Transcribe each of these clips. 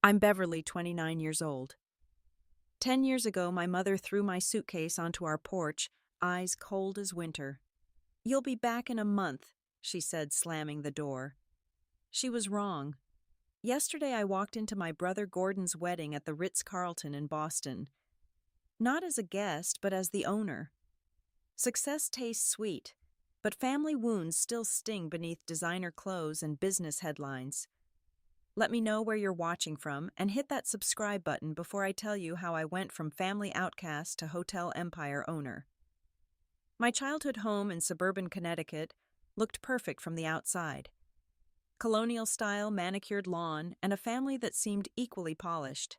I'm Beverly, 29 years old. 10 years ago, my mother threw my suitcase onto our porch, eyes cold as winter. "You'll be back in a month," she said, slamming the door. She was wrong. Yesterday, I walked into my brother Gordon's wedding at the Ritz-Carlton in Boston. Not as a guest, but as the owner. Success tastes sweet, but family wounds still sting beneath designer clothes and business headlines. Let me know where you're watching from and hit that subscribe button before I tell you how I went from family outcast to hotel empire owner. My childhood home in suburban Connecticut looked perfect from the outside. Colonial-style manicured lawn and a family that seemed equally polished.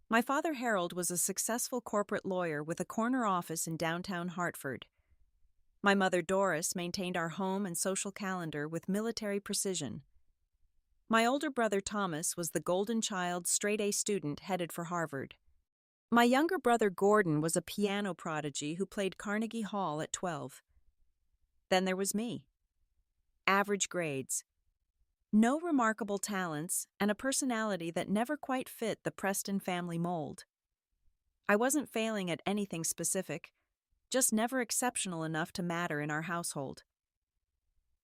My father Harold was a successful corporate lawyer with a corner office in downtown Hartford. My mother Doris maintained our home and social calendar with military precision. My older brother Thomas was the golden child straight-A student headed for Harvard. My younger brother Gordon was a piano prodigy who played Carnegie Hall at 12. Then there was me. Average grades. No remarkable talents, and a personality that never quite fit the Preston family mold. I wasn't failing at anything specific, just never exceptional enough to matter in our household.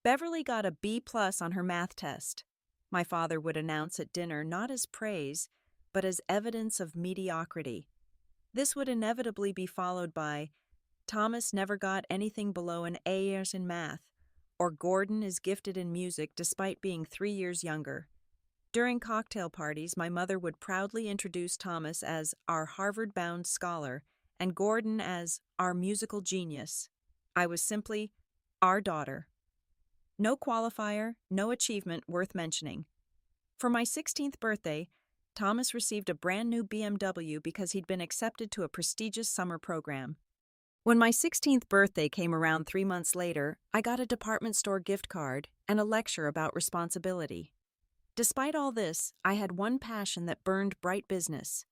Beverly got a B+ on her math test. My father would announce at dinner not as praise, but as evidence of mediocrity. This would inevitably be followed by, "Thomas never got anything below an A in math," or "Gordon is gifted in music despite being 3 years younger." During cocktail parties, my mother would proudly introduce Thomas as our Harvard-bound scholar and Gordon as our musical genius. I was simply our daughter. No qualifier, no achievement worth mentioning. For my 16th birthday, Thomas received a brand new BMW because he'd been accepted to a prestigious summer program. When my 16th birthday came around 3 months later, I got a department store gift card and a lecture about responsibility. Despite all this, I had one passion that burned bright business.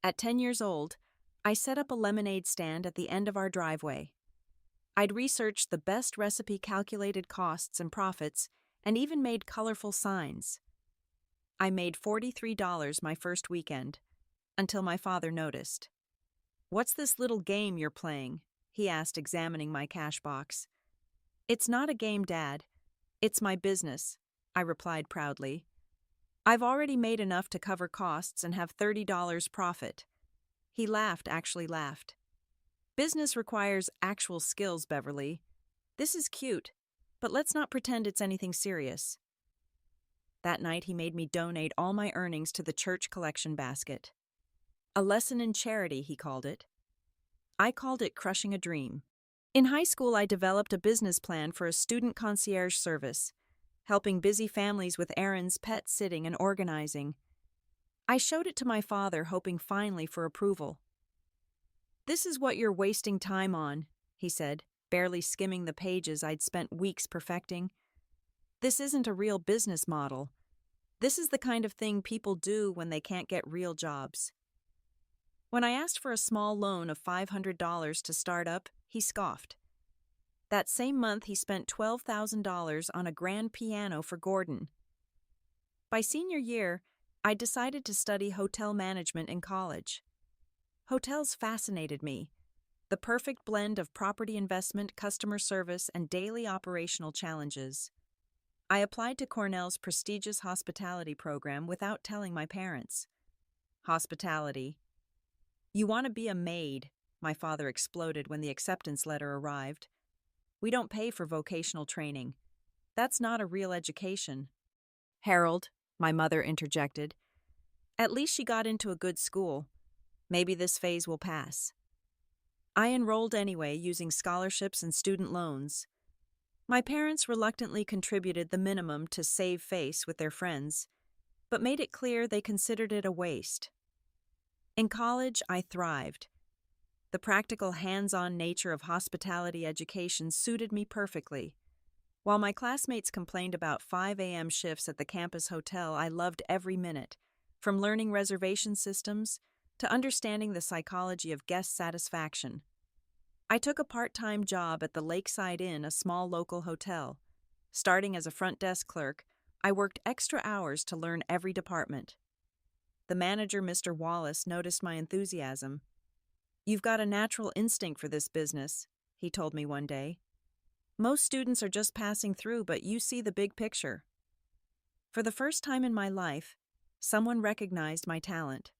At 10 years old, I set up a lemonade stand at the end of our driveway. I'd researched the best recipe calculated costs and profits and even made colorful signs. I made $43 my first weekend, until my father noticed. "What's this little game you're playing?" he asked, examining my cash box. "It's not a game, Dad. It's my business," I replied proudly. "I've already made enough to cover costs and have $30 profit." He laughed, actually laughed. "Business requires actual skills, Beverly. This is cute, but let's not pretend it's anything serious." That night, he made me donate all my earnings to the church collection basket. A lesson in charity, he called it. I called it crushing a dream. In high school, I developed a business plan for a student concierge service, helping busy families with errands, pet sitting, and organizing. I showed it to my father, hoping finally for approval. "This is what you're wasting time on," he said, barely skimming the pages I'd spent weeks perfecting. "This isn't a real business model. This is the kind of thing people do when they can't get real jobs." When I asked for a small loan of $500 to start up, he scoffed. That same month, he spent $12,000 on a grand piano for Gordon. By senior year, I decided to study hotel management in college. Hotels fascinated me, the perfect blend of property investment, customer service, and daily operational challenges. I applied to Cornell's prestigious hospitality program without telling my parents. Hospitality. "You want to be a maid," my father exploded when the acceptance letter arrived. "We don't pay for vocational training. That's not a real education." "Harold," my mother interjected. "At least she got into a good school. Maybe this phase will pass." I enrolled anyway, using scholarships and student loans. My parents reluctantly contributed the minimum to save face with their friends, but made it clear they considered it a waste. In college, I thrived. The practical, hands-on nature of hospitality education suited me perfectly. While my classmates complained about 5 a.m. shifts at the campus hotel, I loved every minute, from learning reservation systems to understanding the psychology of guest satisfaction. I took a part-time job at the Lakeside Inn, a small local hotel. Starting as a front desk clerk, I worked extra hours to learn every department. The manager, Mr. Wallace, noticed my enthusiasm. "You've got a natural instinct for this business," he told me one day. "Most students are just passing through, but you see the big picture." For the first time in my life, someone recognized my talent.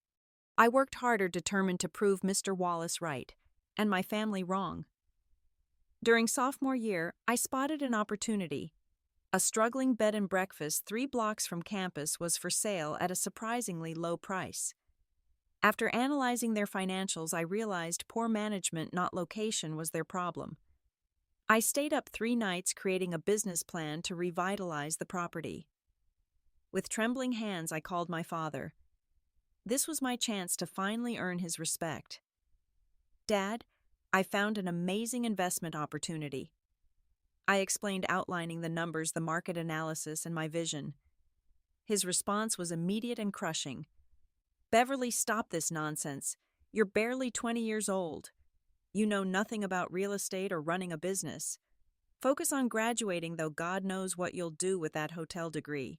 I worked harder, determined to prove Mr. Wallace right, and my family wrong. During sophomore year, I spotted an opportunity. A struggling bed and breakfast 3 blocks from campus was for sale at a surprisingly low price. After analyzing their financials, I realized poor management, not location, was their problem. I stayed up 3 nights creating a business plan to revitalize the property. With trembling hands, I called my father. This was my chance to finally earn his respect. "Dad, I found an amazing investment opportunity." I explained, outlining the numbers, the market analysis, and my vision. His response was immediate and crushing. "Beverly, stop this nonsense. You're barely 20 years old. You know nothing about real estate or running a business. Focus on graduating, though God knows what you'll do with that hotel degree."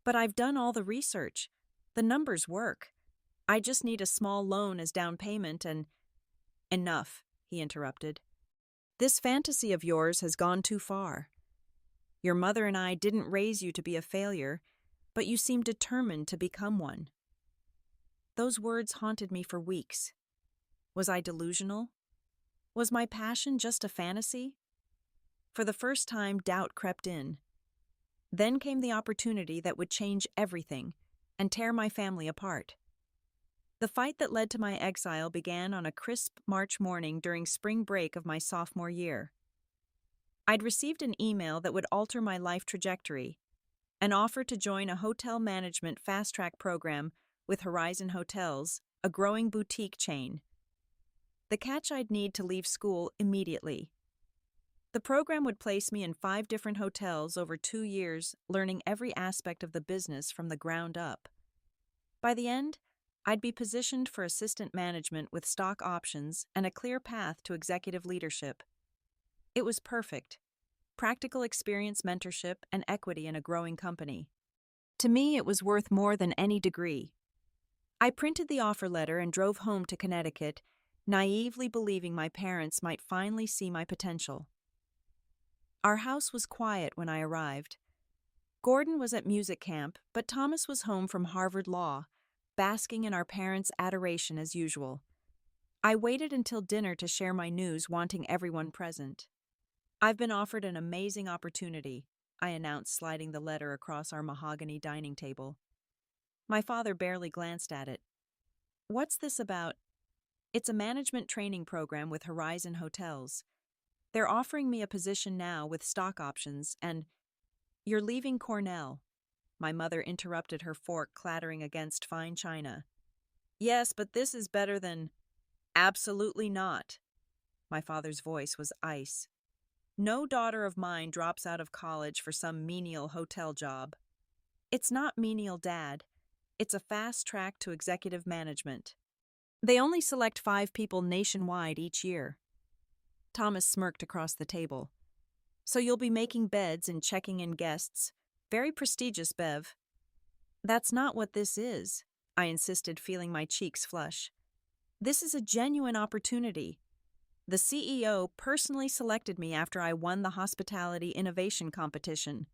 "But I've done all the research. The numbers work. I just need a small loan as down payment and—" "Enough," he interrupted. "This fantasy of yours has gone too far. Your mother and I didn't raise you to be a failure, but you seem determined to become one." Those words haunted me for weeks. Was I delusional? Was my passion just a fantasy? For the first time, doubt crept in. Then came the opportunity that would change everything and tear my family apart. The fight that led to my exile began on a crisp March morning during spring break of my sophomore year. I'd received an email that would alter my life trajectory, an offer to join a hotel management fast-track program with Horizon Hotels, a growing boutique chain. The catch: I'd need to leave school immediately. The program would place me in 5 different hotels over 2 years, learning every aspect of the business from the ground up. By the end, I'd be positioned for assistant management with stock options and a clear path to executive leadership. It was perfect. Practical experience, mentorship, and equity in a growing company. To me, it was worth more than any degree. I printed the offer letter and drove home to Connecticut, naively believing my parents might finally see my potential. Our house was quiet when I arrived. Gordon was at music camp, but Thomas was home from Harvard Law, basking in our parents' adoration as usual. I waited until dinner to share my news, wanting everyone present. "I've been offered an amazing opportunity," I announced, sliding the letter across our mahogany dining table. My father barely glanced at it. "What's this about?" "It's a management training program with Horizon Hotels. They're offering me a position now with stock options, and—" "You're leaving Cornell," my mother interrupted, her fork clattering against fine china. "Yes, but this is better than—" "Absolutely not." My father's voice was ice. "No daughter of mine drops out of college for some menial hotel job." "It's not menial, Dad. It's a fast track to executive management. They only select 5 people nationwide each year." Thomas smirked across the table. "So you'll be making beds and checking in guests. Very prestigious, Bev." "That's not what this is," I insisted, feeling my cheeks flush. "This is a genuine opportunity. The CEO personally selected me after I won the hospitality innovation competition."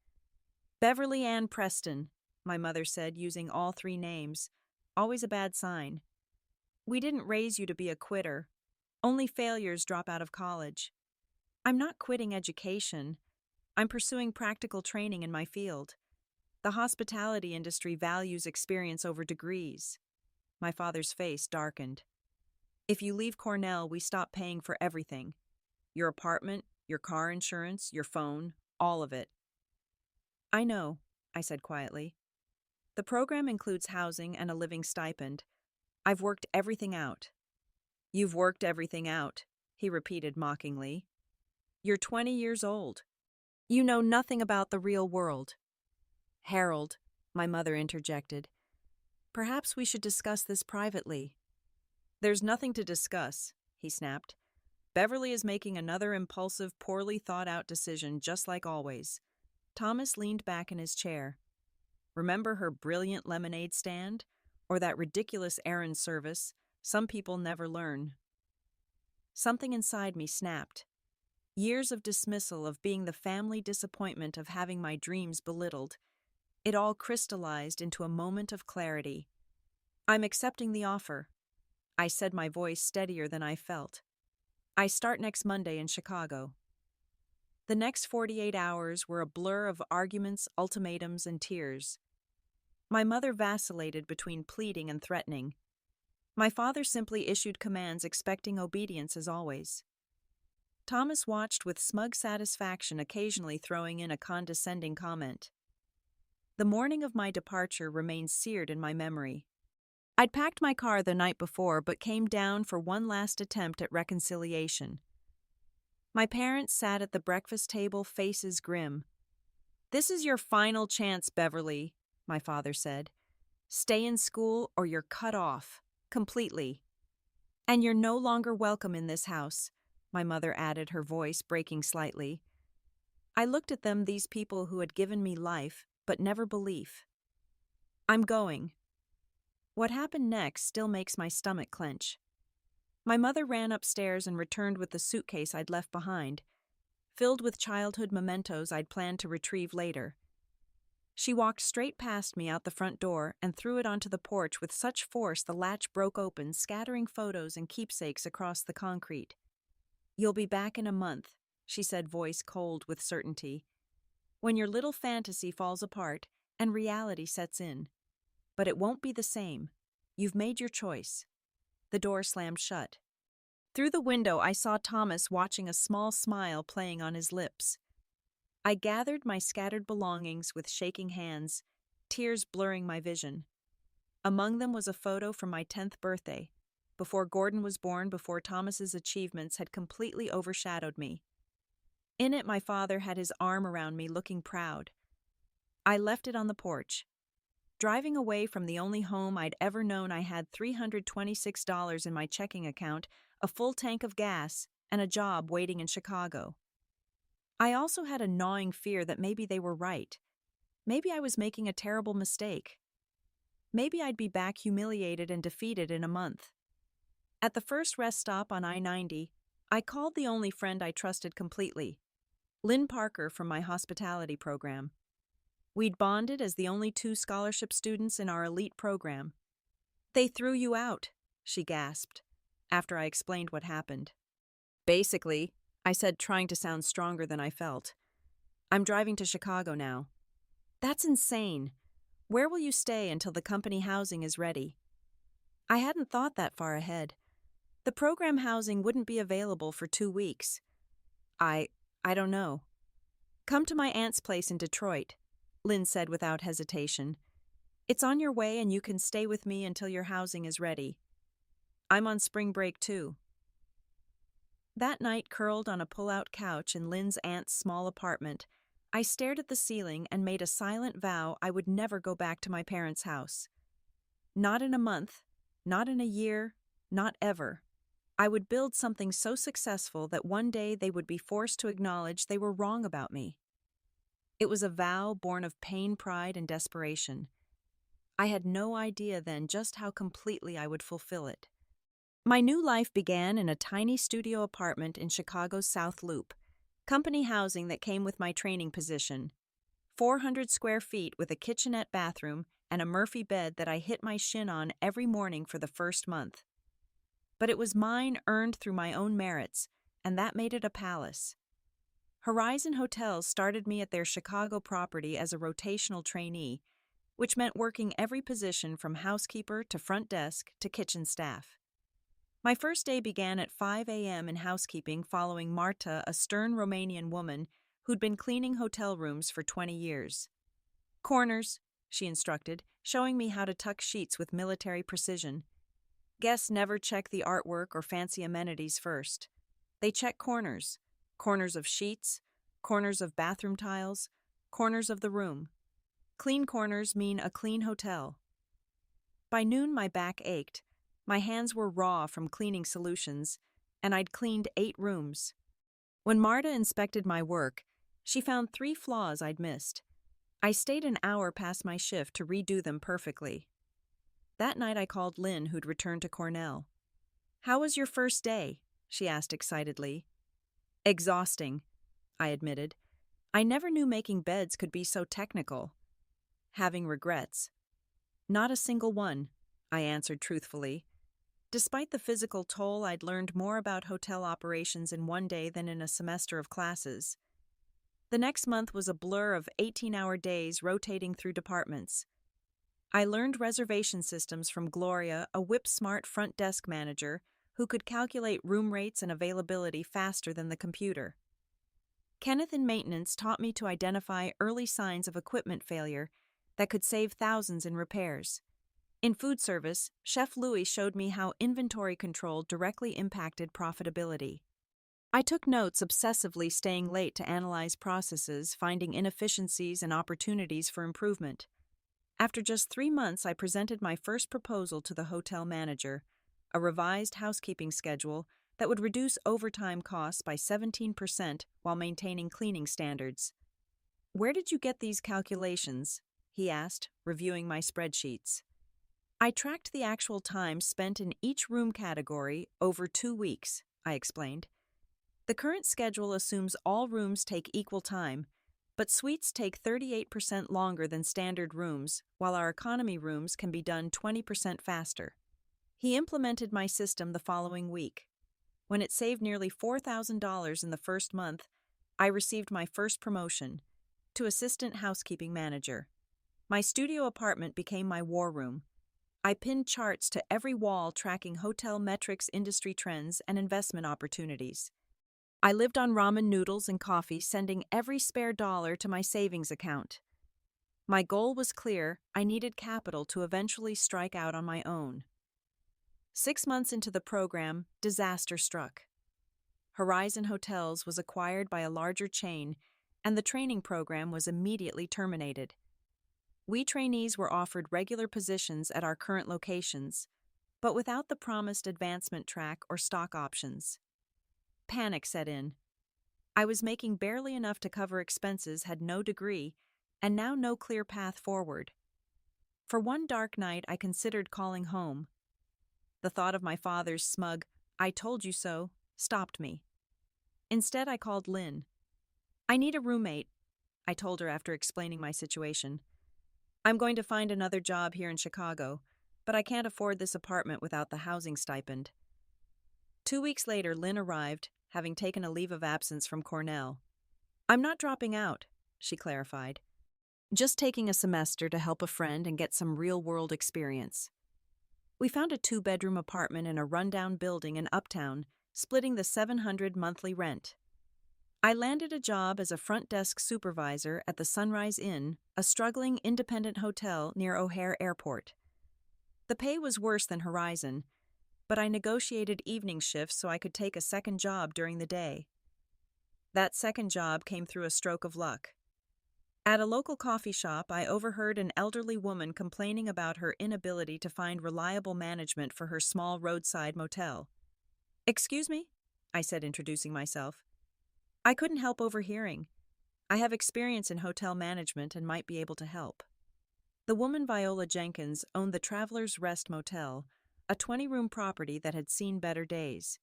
"Beverly Ann Preston," my mother said, using all 3 names. Always a bad sign. "We didn't raise you to be a quitter. Only failures drop out of college." "I'm not quitting education. I'm pursuing practical training in my field. The hospitality industry values experience over degrees." My father's face darkened. "If you leave Cornell, we stop paying for everything. Your apartment, your car insurance, your phone, all of it." "I know," I said quietly. "The program includes housing and a living stipend. I've worked everything out." "You've worked everything out," he repeated mockingly. "You're 20 years old. You know nothing about the real world." "Harold," my mother interjected, "perhaps we should discuss this privately." "There's nothing to discuss," he snapped. "Beverly is making another impulsive, poorly thought-out decision, just like always." Thomas leaned back in his chair. "Remember her brilliant lemonade stand? or that ridiculous errand service, some people never learn. Something inside me snapped. Years of dismissal, of being the family disappointment, of having my dreams belittled. It all crystallized into a moment of clarity. I'm accepting the offer, I said, my voice steadier than I felt. I start next Monday in Chicago. The next 48 hours were a blur of arguments, ultimatums, and tears. My mother vacillated between pleading and threatening. My father simply issued commands, expecting obedience as always. Thomas watched with smug satisfaction, occasionally throwing in a condescending comment. The morning of my departure remains seared in my memory. I'd packed my car the night before, but came down for one last attempt at reconciliation. My parents sat at the breakfast table, faces grim. "This is your final chance, Beverly," my father said. "Stay in school or you're cut off. Completely. And you're no longer welcome in this house," my mother added, her voice breaking slightly. I looked at them, these people who had given me life, but never belief. I'm going. What happened next still makes my stomach clench. My mother ran upstairs and returned with the suitcase I'd left behind, filled with childhood mementos I'd planned to retrieve later. She walked straight past me out the front door and threw it onto the porch with such force the latch broke open, scattering photos and keepsakes across the concrete. "You'll be back in a month," she said, voice cold with certainty. "When your little fantasy falls apart and reality sets in. But it won't be the same. You've made your choice." The door slammed shut. Through the window, I saw Thomas watching, a small smile playing on his lips. I gathered my scattered belongings with shaking hands, tears blurring my vision. Among them was a photo from my 10th birthday, before Gordon was born, before Thomas's achievements had completely overshadowed me. In it, my father had his arm around me, looking proud. I left it on the porch. Driving away from the only home I'd ever known, I had $326 in my checking account, a full tank of gas, and a job waiting in Chicago. I also had a gnawing fear that maybe they were right. Maybe I was making a terrible mistake. Maybe I'd be back humiliated and defeated in a month. At the first rest stop on I-90, I called the only friend I trusted completely, Lynn Parker from my hospitality program. We'd bonded as the only 2 scholarship students in our elite program. "They threw you out," she gasped, after I explained what happened. "Basically," I said, trying to sound stronger than I felt. "I'm driving to Chicago now." "That's insane. Where will you stay until the company housing is ready?" I hadn't thought that far ahead. The program housing wouldn't be available for 2 weeks. I don't know. "Come to my aunt's place in Detroit," Lynn said without hesitation. "It's on your way and you can stay with me until your housing is ready. I'm on spring break too." That night, curled on a pull-out couch in Lynn's aunt's small apartment, I stared at the ceiling and made a silent vow I would never go back to my parents' house. Not in a month, not in a year, not ever. I would build something so successful that one day they would be forced to acknowledge they were wrong about me. It was a vow born of pain, pride, and desperation. I had no idea then just how completely I would fulfill it. My new life began in a tiny studio apartment in Chicago's South Loop, company housing that came with my training position. 400 square feet with a kitchenette bathroom and a Murphy bed that I hit my shin on every morning for the first month. But it was mine, earned through my own merits, and that made it a palace. Horizon Hotels started me at their Chicago property as a rotational trainee, which meant working every position from housekeeper to front desk to kitchen staff. My first day began at 5 a.m. in housekeeping, following Marta, a stern Romanian woman who'd been cleaning hotel rooms for 20 years. "Corners," she instructed, showing me how to tuck sheets with military precision. Guests never check the artwork or fancy amenities first. They check corners. Corners of sheets, corners of bathroom tiles, corners of the room. Clean corners mean a clean hotel. By noon, my back ached. My hands were raw from cleaning solutions, and I'd cleaned 8 rooms. When Marta inspected my work, she found 3 flaws I'd missed. I stayed an hour past my shift to redo them perfectly. That night I called Lynn, who'd returned to Cornell. "How was your first day?" she asked excitedly. "Exhausting," I admitted. I never knew making beds could be so technical. "Having regrets?" "Not a single one," I answered truthfully. Despite the physical toll, I'd learned more about hotel operations in one day than in a semester of classes. The next month was a blur of 18-hour days rotating through departments. I learned reservation systems from Gloria, a whip-smart front desk manager who could calculate room rates and availability faster than the computer. Kenneth in maintenance taught me to identify early signs of equipment failure that could save thousands in repairs. In food service, Chef Louis showed me how inventory control directly impacted profitability. I took notes, obsessively staying late to analyze processes, finding inefficiencies and opportunities for improvement. After just 3 months, I presented my first proposal to the hotel manager, a revised housekeeping schedule that would reduce overtime costs by 17% while maintaining cleaning standards. "Where did you get these calculations?" he asked, reviewing my spreadsheets. "I tracked the actual time spent in each room category over 2 weeks," I explained. "The current schedule assumes all rooms take equal time, but suites take 38% longer than standard rooms, while our economy rooms can be done 20% faster." He implemented my system the following week. When it saved nearly $4,000 in the first month, I received my first promotion to assistant housekeeping manager. My studio apartment became my war room. I pinned charts to every wall tracking hotel metrics, industry trends, and investment opportunities. I lived on ramen noodles and coffee, sending every spare dollar to my savings account. My goal was clear: I needed capital to eventually strike out on my own. 6 months into the program, disaster struck. Horizon Hotels was acquired by a larger chain, and the training program was immediately terminated. We trainees were offered regular positions at our current locations, but without the promised advancement track or stock options. Panic set in. I was making barely enough to cover expenses, had no degree, and now no clear path forward. For one dark night, I considered calling home. The thought of my father's smug "I told you so" stopped me. Instead, I called Lynn. "I need a roommate," I told her after explaining my situation. "I'm going to find another job here in Chicago, but I can't afford this apartment without the housing stipend." 2 weeks later, Lynn arrived, having taken a leave of absence from Cornell. "I'm not dropping out," she clarified. "Just taking a semester to help a friend and get some real-world experience." We found a 2-bedroom apartment in a rundown building in Uptown, splitting the $700 monthly rent. I landed a job as a front desk supervisor at the Sunrise Inn, a struggling independent hotel near O'Hare Airport. The pay was worse than Horizon, but I negotiated evening shifts so I could take a second job during the day. That second job came through a stroke of luck. At a local coffee shop, I overheard an elderly woman complaining about her inability to find reliable management for her small roadside motel. "Excuse me?" I said, introducing myself. I couldn't help overhearing. I have experience in hotel management and might be able to help. The woman, Viola Jenkins, owned the Traveler's Rest Motel, a 20-room property that had seen better days.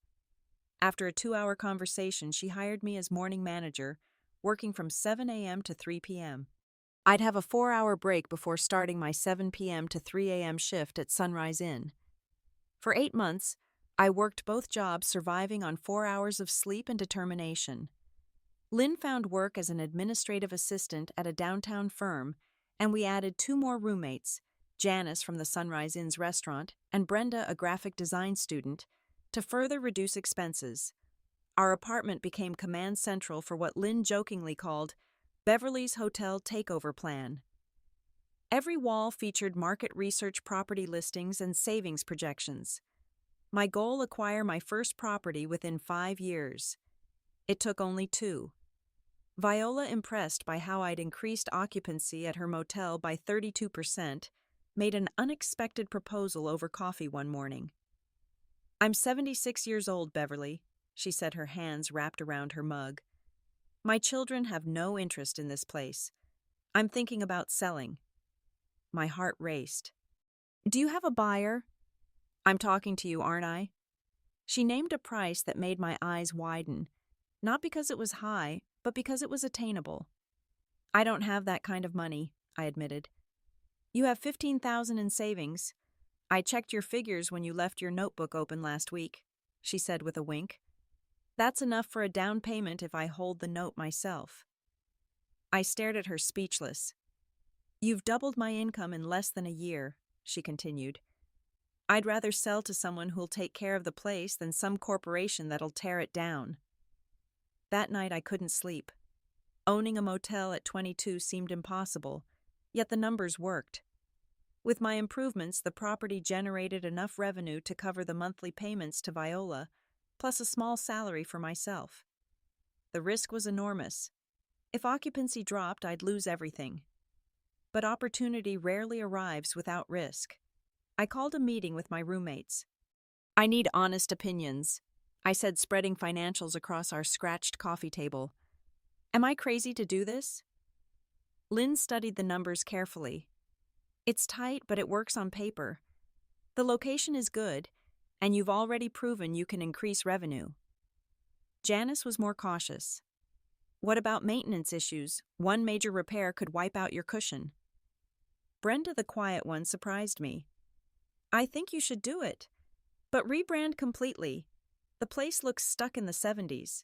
After a 2-hour conversation, she hired me as morning manager, working from 7 a.m. to 3 p.m. I'd have a 4-hour break before starting my 7 p.m. to 3 a.m. shift at Sunrise Inn. For 8 months, I worked both jobs, surviving on 4 hours of sleep and determination. Lynn found work as an administrative assistant at a downtown firm, and we added 2 more roommates, Janice from the Sunrise Inn's restaurant and Brenda, a graphic design student, to further reduce expenses. Our apartment became command central for what Lynn jokingly called Beverly's Hotel Takeover Plan. Every wall featured market research, property listings, and savings projections. My goal: acquire my first property within 5 years. It took only 2. Viola, impressed by how I'd increased occupancy at her motel by 32%, made an unexpected proposal over coffee one morning. "I'm 76 years old, Beverly," she said, her hands wrapped around her mug. "My children have no interest in this place. I'm thinking about selling." My heart raced. Do you have a buyer? I'm talking to you, aren't I? She named a price that made my eyes widen, not because it was high, but because it was attainable. I don't have that kind of money, I admitted. You have 15,000 in savings. I checked your figures when you left your notebook open last week, she said with a wink. That's enough for a down payment if I hold the note myself. I stared at her speechless. You've doubled my income in less than a year, she continued. I'd rather sell to someone who'll take care of the place than some corporation that'll tear it down. That night I couldn't sleep. Owning a motel at 22 seemed impossible, yet the numbers worked. With my improvements, the property generated enough revenue to cover the monthly payments to Viola, plus a small salary for myself. The risk was enormous. If occupancy dropped, I'd lose everything. But opportunity rarely arrives without risk. I called a meeting with my roommates. I need honest opinions, I said, spreading financials across our scratched coffee table. Am I crazy to do this? Lynn studied the numbers carefully. It's tight, but it works on paper. The location is good, and you've already proven you can increase revenue. Janice was more cautious. What about maintenance issues? One major repair could wipe out your cushion. Brenda, the quiet one, surprised me. I think you should do it, but rebrand completely. The place looks stuck in the 70s.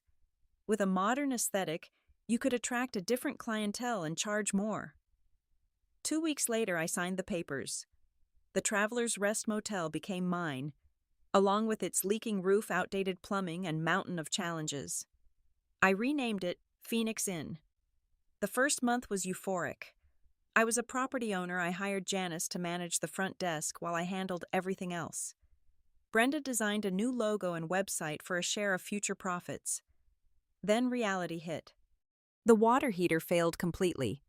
With a modern aesthetic, you could attract a different clientele and charge more. 2 weeks later, I signed the papers. The Traveler's Rest Motel became mine, along with its leaking roof, outdated plumbing, and mountain of challenges. I renamed it Phoenix Inn. The first month was euphoric. I was a property owner. I hired Janice to manage the front desk while I handled everything else. Brenda designed a new logo and website for a share of future profits. Then reality hit. The water heater failed completely.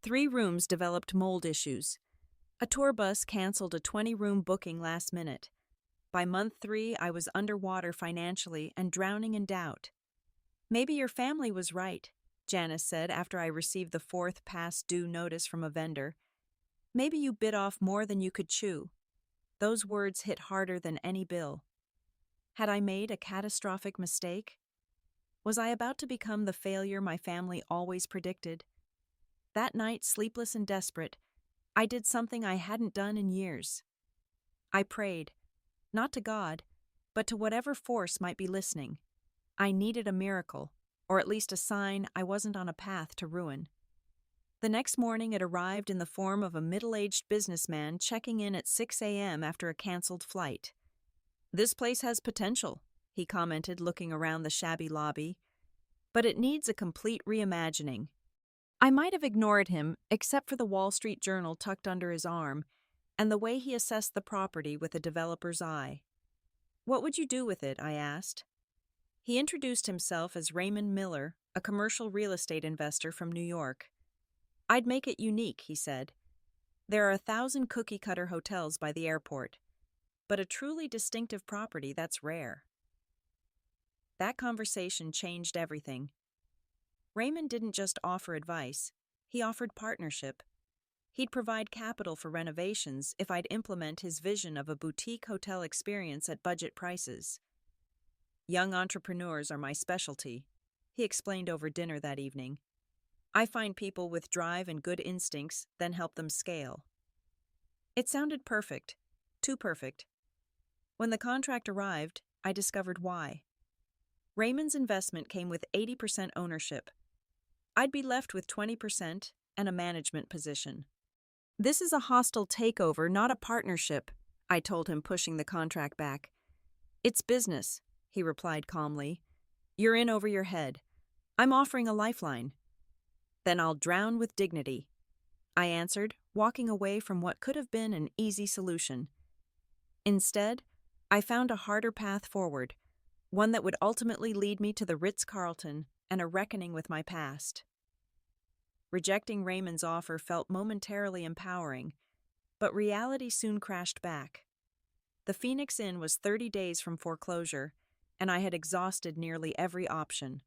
3 rooms developed mold issues. A tour bus canceled a 20-room booking last minute. By month 3, I was underwater financially and drowning in doubt. Maybe your family was right, Janice said after I received the 4th past due notice from a vendor. Maybe you bit off more than you could chew. Those words hit harder than any bill. Had I made a catastrophic mistake? Was I about to become the failure my family always predicted? That night, sleepless and desperate, I did something I hadn't done in years. I prayed, not to God, but to whatever force might be listening. I needed a miracle, or at least a sign I wasn't on a path to ruin. The next morning it arrived in the form of a middle-aged businessman checking in at 6 a.m. after a canceled flight. "This place has potential," he commented, looking around the shabby lobby, "but it needs a complete reimagining." I might have ignored him, except for the Wall Street Journal tucked under his arm and the way he assessed the property with a developer's eye. "What would you do with it?" I asked. He introduced himself as Raymond Miller, a commercial real estate investor from New York. "I'd make it unique," he said. "There are 1,000 cookie-cutter hotels by the airport, but a truly distinctive property, that's rare." That conversation changed everything. Raymond didn't just offer advice, he offered partnership. He'd provide capital for renovations if I'd implement his vision of a boutique hotel experience at budget prices. "Young entrepreneurs are my specialty," he explained over dinner that evening. "I find people with drive and good instincts, then help them scale." It sounded perfect, too perfect. When the contract arrived, I discovered why. Raymond's investment came with 80% ownership. I'd be left with 20% and a management position. "This is a hostile takeover, not a partnership," I told him, pushing the contract back. "It's business," he replied calmly. "You're in over your head. I'm offering a lifeline." "Then I'll drown with dignity," I answered, walking away from what could have been an easy solution. Instead, I found a harder path forward, one that would ultimately lead me to the Ritz-Carlton and a reckoning with my past. Rejecting Raymond's offer felt momentarily empowering, but reality soon crashed back. The Phoenix Inn was 30 days from foreclosure, and I had exhausted nearly every option.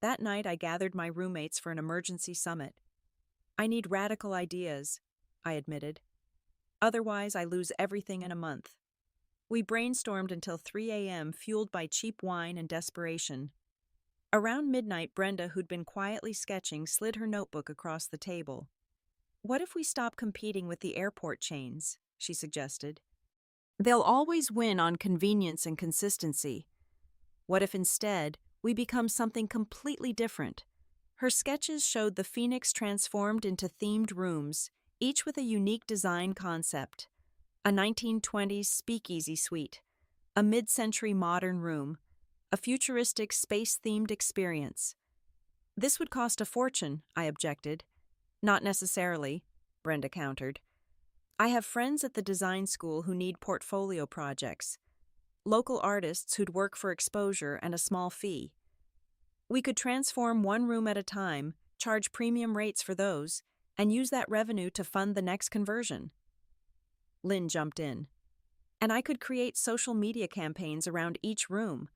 That night I gathered my roommates for an emergency summit. "I need radical ideas," I admitted. Otherwise, I lose everything in a month. We brainstormed until 3 a.m., fueled by cheap wine and desperation. Around midnight, Brenda, who'd been quietly sketching, slid her notebook across the table. "What if we stop competing with the airport chains?" she suggested. "They'll always win on convenience and consistency. What if instead we become something completely different?" Her sketches showed the Phoenix transformed into themed rooms, each with a unique design concept. A 1920s speakeasy suite, a mid-century modern room, a futuristic space-themed experience. "This would cost a fortune," I objected. "Not necessarily," Brenda countered. "I have friends at the design school who need portfolio projects, local artists who'd work for exposure and a small fee. We could transform one room at a time, charge premium rates for those, and use that revenue to fund the next conversion." Lynn jumped in. "And I could create social media campaigns around each room.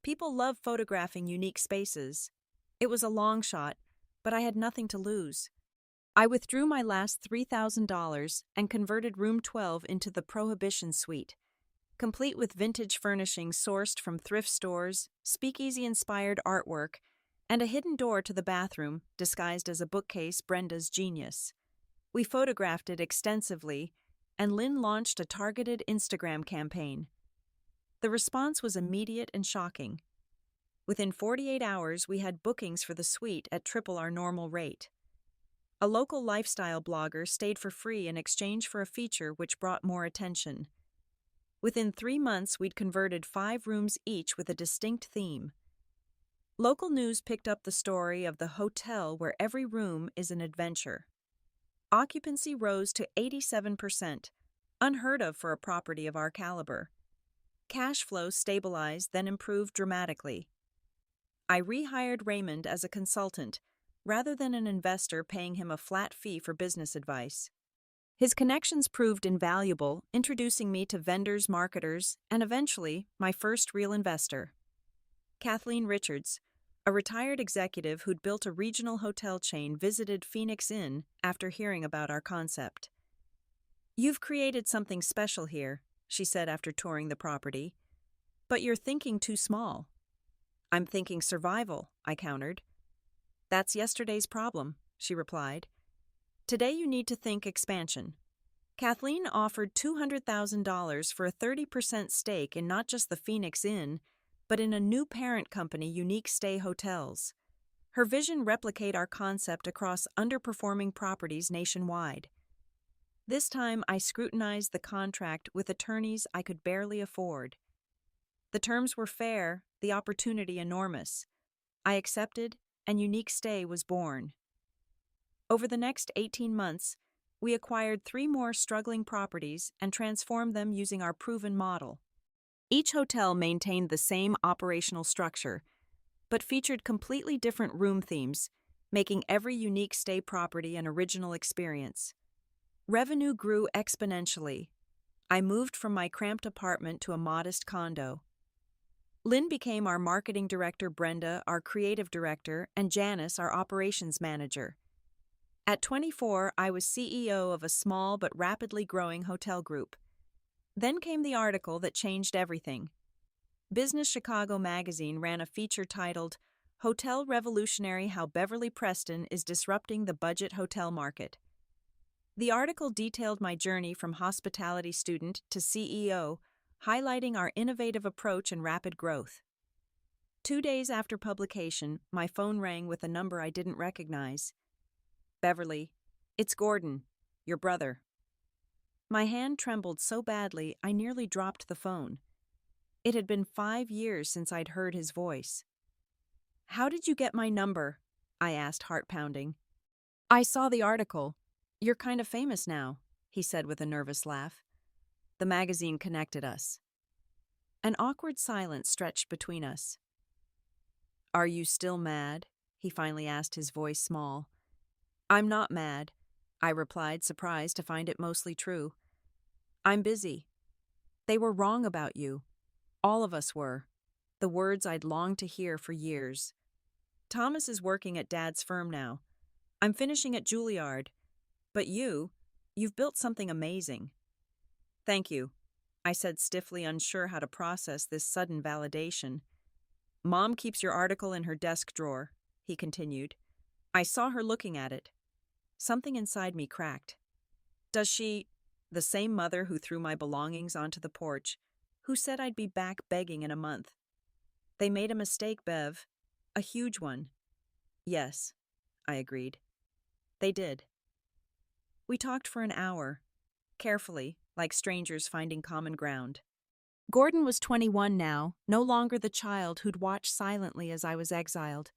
People love photographing unique spaces." It was a long shot, but I had nothing to lose. I withdrew my last $3,000 and converted room 12 into the Prohibition Suite, complete with vintage furnishings sourced from thrift stores, speakeasy-inspired artwork, and a hidden door to the bathroom disguised as a bookcase. Brenda's genius. We photographed it extensively, and Lynn launched a targeted Instagram campaign. The response was immediate and shocking. Within 48 hours, we had bookings for the suite at triple our normal rate. A local lifestyle blogger stayed for free in exchange for a feature which brought more attention. Within 3 months, we'd converted 5 rooms each with a distinct theme. Local news picked up the story of the hotel where every room is an adventure. Occupancy rose to 87%, unheard of for a property of our caliber. Cash flow stabilized, then improved dramatically. I rehired Raymond as a consultant, rather than an investor paying him a flat fee for business advice. His connections proved invaluable, introducing me to vendors, marketers, and eventually, my first real investor. Kathleen Richards, a retired executive who'd built a regional hotel chain, visited Phoenix Inn after hearing about our concept. "You've created something special here," she said after touring the property. "But you're thinking too small." "I'm thinking survival," I countered. "That's yesterday's problem," she replied. "Today you need to think expansion." Kathleen offered $200,000 for a 30% stake in not just the Phoenix Inn, but in a new parent company, Unique Stay Hotels. Her vision: replicate our concept across underperforming properties nationwide. This time, I scrutinized the contract with attorneys I could barely afford. The terms were fair, the opportunity enormous. I accepted, and Unique Stay was born. Over the next 18 months, we acquired 3 more struggling properties and transformed them using our proven model. Each hotel maintained the same operational structure, but featured completely different room themes, making every Unique Stay property an original experience. Revenue grew exponentially. I moved from my cramped apartment to a modest condo. Lynn became our marketing director, Brenda our creative director, and Janice our operations manager. At 24, I was CEO of a small but rapidly growing hotel group. Then came the article that changed everything. Business Chicago magazine ran a feature titled, "Hotel Revolutionary: How Beverly Preston is Disrupting the Budget Hotel Market." The article detailed my journey from hospitality student to CEO, highlighting our innovative approach and rapid growth. 2 days after publication, my phone rang with a number I didn't recognize. "Beverly, it's Gordon, your brother." My hand trembled so badly I nearly dropped the phone. It had been 5 years since I'd heard his voice. "How did you get my number?" I asked, heart-pounding. "I saw the article. You're kind of famous now," he said with a nervous laugh. "The magazine connected us." An awkward silence stretched between us. "Are you still mad?" he finally asked, his voice small. "I'm not mad," I replied, surprised to find it mostly true. "I'm busy. They were wrong about you. All of us were." The words I'd longed to hear for years. "Thomas is working at Dad's firm now. I'm finishing at Juilliard. But you've built something amazing." Thank you, I said stiffly, unsure how to process this sudden validation. Mom keeps your article in her desk drawer, he continued. I saw her looking at it. Something inside me cracked. Does she? The same mother who threw my belongings onto the porch, who said I'd be back begging in a month. They made a mistake, Bev. A huge one. Yes, I agreed. They did. We talked for an hour, carefully, like strangers finding common ground. Gordon was 21 now, no longer the child who'd watch silently as I was exiled.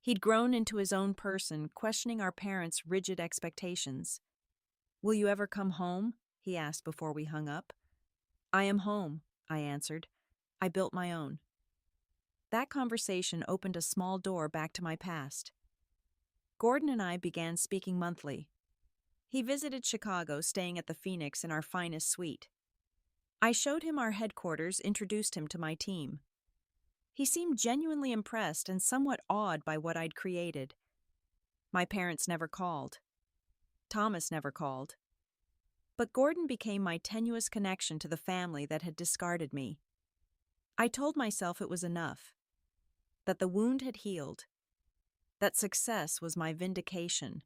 He'd grown into his own person, questioning our parents' rigid expectations. Will you ever come home? He asked before we hung up. I am home, I answered. I built my own. That conversation opened a small door back to my past. Gordon and I began speaking monthly. He visited Chicago, staying at the Phoenix in our finest suite. I showed him our headquarters, introduced him to my team. He seemed genuinely impressed and somewhat awed by what I'd created. My parents never called. Thomas never called. But Gordon became my tenuous connection to the family that had discarded me. I told myself it was enough, that the wound had healed, that success was my vindication.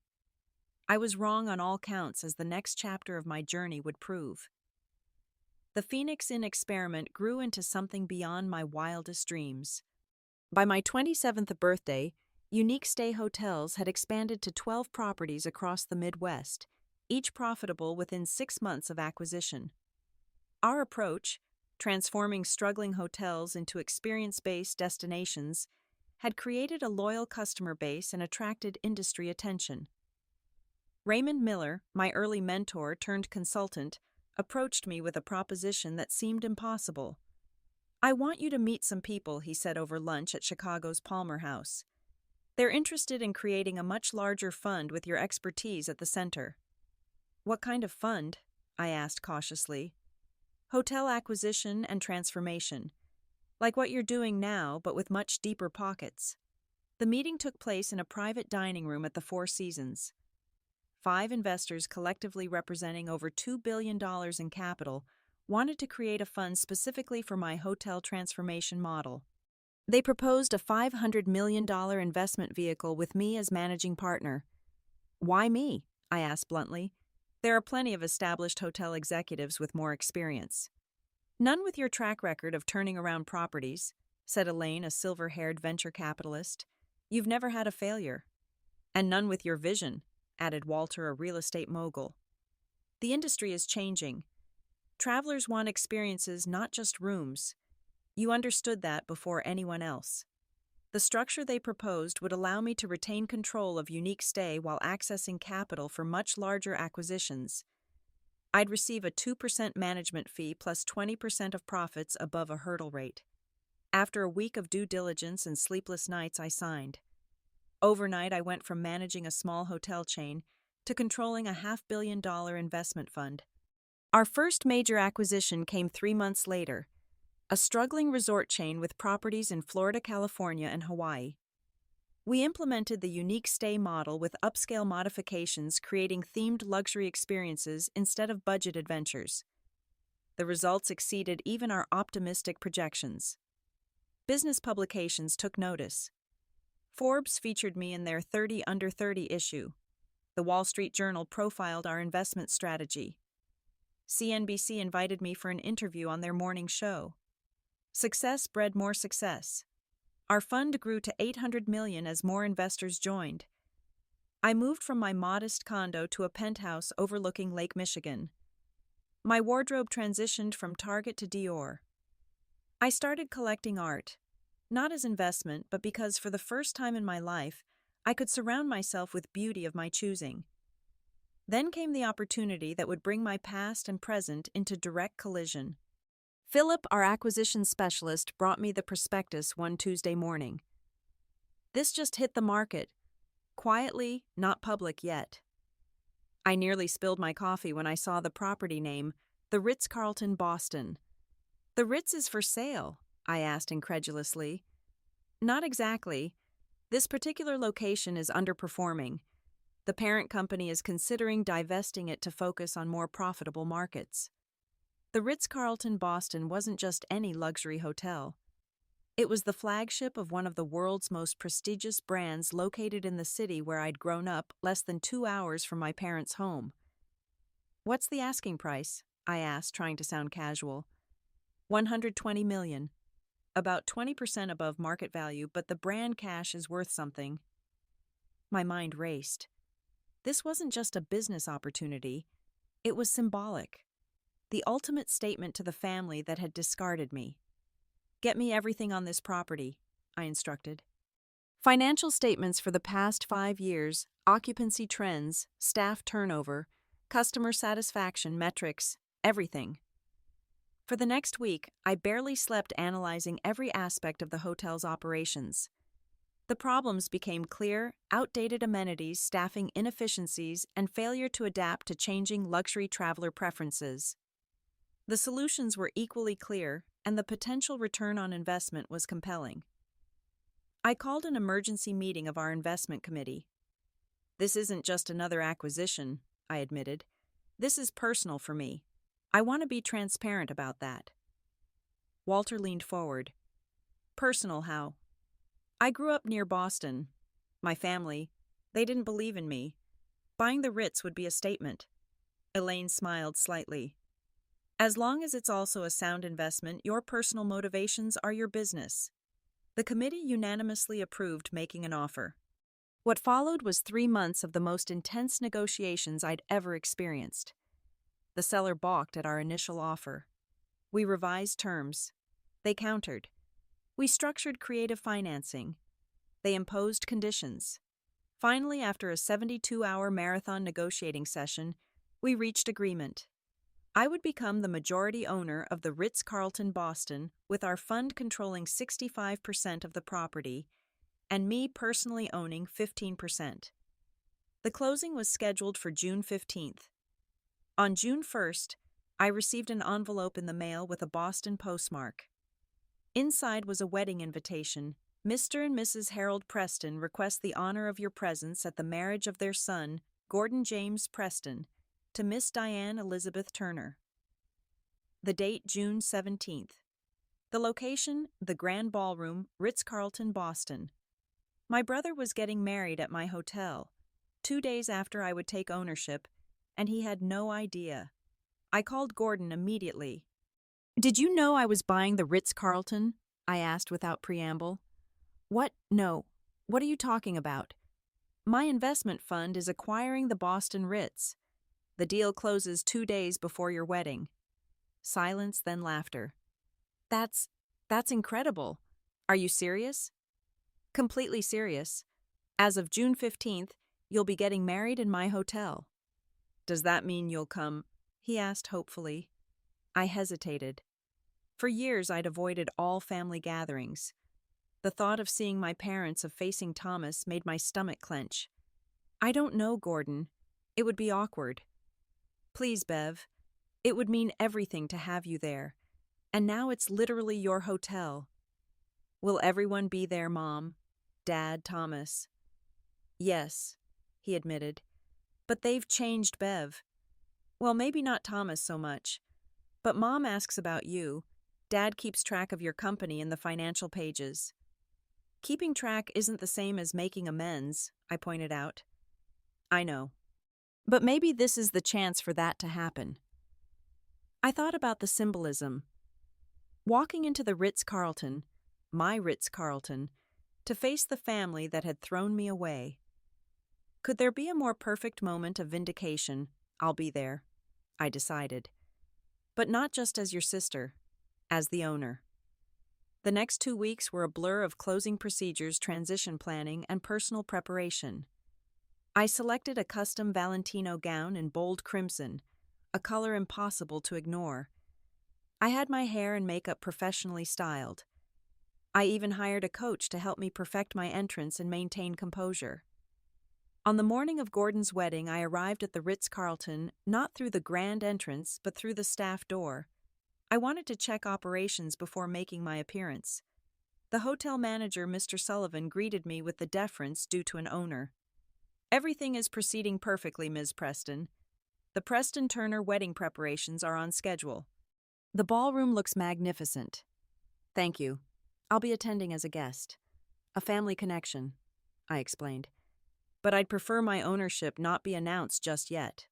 I was wrong on all counts, as the next chapter of my journey would prove. The Phoenix Inn experiment grew into something beyond my wildest dreams. By my 27th birthday, Unique Stay Hotels had expanded to 12 properties across the Midwest, each profitable within 6 months of acquisition. Our approach, transforming struggling hotels into experience-based destinations, had created a loyal customer base and attracted industry attention. Raymond Miller, my early mentor turned consultant, approached me with a proposition that seemed impossible. I want you to meet some people, he said over lunch at Chicago's Palmer House. They're interested in creating a much larger fund with your expertise at the center. What kind of fund? I asked cautiously. Hotel acquisition and transformation. Like what you're doing now, but with much deeper pockets. The meeting took place in a private dining room at the Four Seasons. 5 investors, collectively representing over $2 billion in capital, wanted to create a fund specifically for my hotel transformation model. They proposed a $500 million investment vehicle with me as managing partner. Why me? I asked bluntly. There are plenty of established hotel executives with more experience. None with your track record of turning around properties, said Elaine, a silver-haired venture capitalist. You've never had a failure. And none with your vision, added Walter, a real estate mogul. The industry is changing. Travelers want experiences, not just rooms. You understood that before anyone else. The structure they proposed would allow me to retain control of Unique Stay while accessing capital for much larger acquisitions. I'd receive a 2% management fee plus 20% of profits above a hurdle rate. After a week of due diligence and sleepless nights, I signed. Overnight, I went from managing a small hotel chain to controlling a $500 million investment fund. Our first major acquisition came 3 months later, a struggling resort chain with properties in Florida, California, and Hawaii. We implemented the Unique Stay model with upscale modifications, creating themed luxury experiences instead of budget adventures. The results exceeded even our optimistic projections. Business publications took notice. Forbes featured me in their 30 Under 30 issue. The Wall Street Journal profiled our investment strategy. CNBC invited me for an interview on their morning show. Success bred more success. Our fund grew to $800 million as more investors joined. I moved from my modest condo to a penthouse overlooking Lake Michigan. My wardrobe transitioned from Target to Dior. I started collecting art, not as investment, but because for the first time in my life, I could surround myself with beauty of my choosing. Then came the opportunity that would bring my past and present into direct collision. Philip, our acquisition specialist, brought me the prospectus one Tuesday morning. This just hit the market. Quietly, not public yet. I nearly spilled my coffee when I saw the property name, the Ritz-Carlton, Boston. The Ritz is for sale, I asked incredulously. Not exactly. This particular location is underperforming. The parent company is considering divesting it to focus on more profitable markets. The Ritz-Carlton Boston wasn't just any luxury hotel. It was the flagship of one of the world's most prestigious brands located in the city where I'd grown up, less than 2 hours from my parents' home. "What's the asking price?" I asked, trying to sound casual. $120 million. About 20% above market value, but the brand cash is worth something. My mind raced. This wasn't just a business opportunity. It was symbolic. The ultimate statement to the family that had discarded me. "Get me everything on this property," I instructed. Financial statements for the past 5 years, occupancy trends, staff turnover, customer satisfaction metrics, everything. For the next week, I barely slept analyzing every aspect of the hotel's operations. The problems became clear: outdated amenities, staffing inefficiencies, and failure to adapt to changing luxury traveler preferences. The solutions were equally clear, and the potential return on investment was compelling. I called an emergency meeting of our investment committee. "This isn't just another acquisition," I admitted. "This is personal for me. I want to be transparent about that." Walter leaned forward. "Personal how?" "I grew up near Boston. My family, they didn't believe in me. Buying the Ritz would be a statement." Elaine smiled slightly. "As long as it's also a sound investment, your personal motivations are your business." The committee unanimously approved making an offer. What followed was 3 months of the most intense negotiations I'd ever experienced. The seller balked at our initial offer. We revised terms. They countered. We structured creative financing. They imposed conditions. Finally, after a 72-hour marathon negotiating session, we reached agreement. I would become the majority owner of the Ritz-Carlton Boston, with our fund controlling 65% of the property, and me personally owning 15%. The closing was scheduled for June 15th. On June 1st, I received an envelope in the mail with a Boston postmark. Inside was a wedding invitation. "Mr. and Mrs. Harold Preston request the honor of your presence at the marriage of their son, Gordon James Preston, to Miss Diane Elizabeth Turner." The date, June 17th. The location, the Grand Ballroom, Ritz-Carlton, Boston. My brother was getting married at my hotel, 2 days after I would take ownership, and he had no idea. I called Gordon immediately. "Did you know I was buying the Ritz-Carlton?" I asked without preamble. "What? No. What are you talking about?" "My investment fund is acquiring the Boston Ritz. The deal closes 2 days before your wedding." Silence, then laughter. That's incredible. Are you serious?" "Completely serious. As of June 15th, you'll be getting married in my hotel." "Does that mean you'll come?" he asked hopefully. I hesitated. For years I'd avoided all family gatherings. The thought of seeing my parents, of facing Thomas, made my stomach clench. "I don't know, Gordon. It would be awkward." "Please, Bev. It would mean everything to have you there. And now it's literally your hotel." "Will everyone be there, Mom? Dad, Thomas?" "Yes," he admitted. "But they've changed, Bev." "Well, maybe not Thomas so much. But Mom asks about you. Dad keeps track of your company in the financial pages." "Keeping track isn't the same as making amends," I pointed out. "I know. But maybe this is the chance for that to happen." I thought about the symbolism. Walking into the Ritz-Carlton, my Ritz-Carlton, to face the family that had thrown me away. Could there be a more perfect moment of vindication? "I'll be there," I decided. But not just as your sister, as the owner. The next 2 weeks were a blur of closing procedures, transition planning, and personal preparation. I selected a custom Valentino gown in bold crimson, a color impossible to ignore. I had my hair and makeup professionally styled. I even hired a coach to help me perfect my entrance and maintain composure. On the morning of Gordon's wedding, I arrived at the Ritz-Carlton, not through the grand entrance, but through the staff door. I wanted to check operations before making my appearance. The hotel manager, Mr. Sullivan, greeted me with the deference due to an owner. "Everything is proceeding perfectly, Ms. Preston. The Preston Turner wedding preparations are on schedule. The ballroom looks magnificent. Thank you. I'll be attending as a guest. A family connection, I explained. But I'd prefer my ownership not be announced just yet.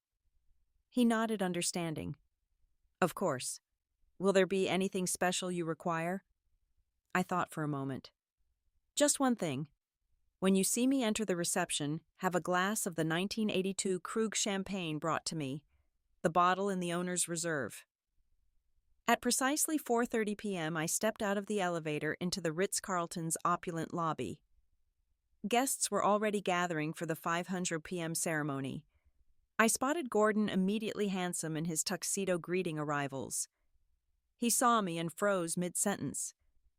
He nodded understanding. Of course. Will there be anything special you require? I thought for a moment. Just one thing. When you see me enter the reception, have a glass of the 1982 Krug champagne brought to me, the bottle in the owner's reserve. At precisely 4:30 p.m., I stepped out of the elevator into the Ritz-Carlton's opulent lobby. Guests were already gathering for the 500 p.m. ceremony. I spotted Gordon immediately handsome in his tuxedo greeting arrivals. He saw me and froze mid-sentence.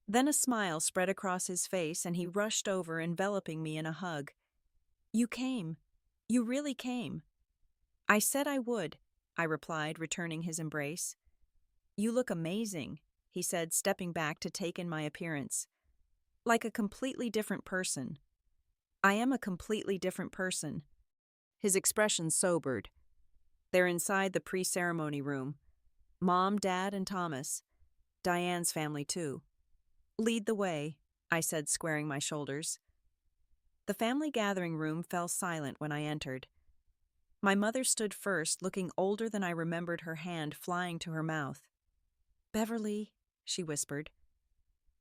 Then a smile spread across his face and he rushed over, enveloping me in a hug. You came. You really came. I said I would, I replied, returning his embrace. You look amazing, he said, stepping back to take in my appearance. Like a completely different person. I am a completely different person. His expression sobered. They're inside the pre-ceremony room. Mom, Dad, and Thomas. Diane's family, too. Lead the way, I said, squaring my shoulders. The family gathering room fell silent when I entered. My mother stood first, looking older than I remembered, her hand flying to her mouth. Beverly, she whispered.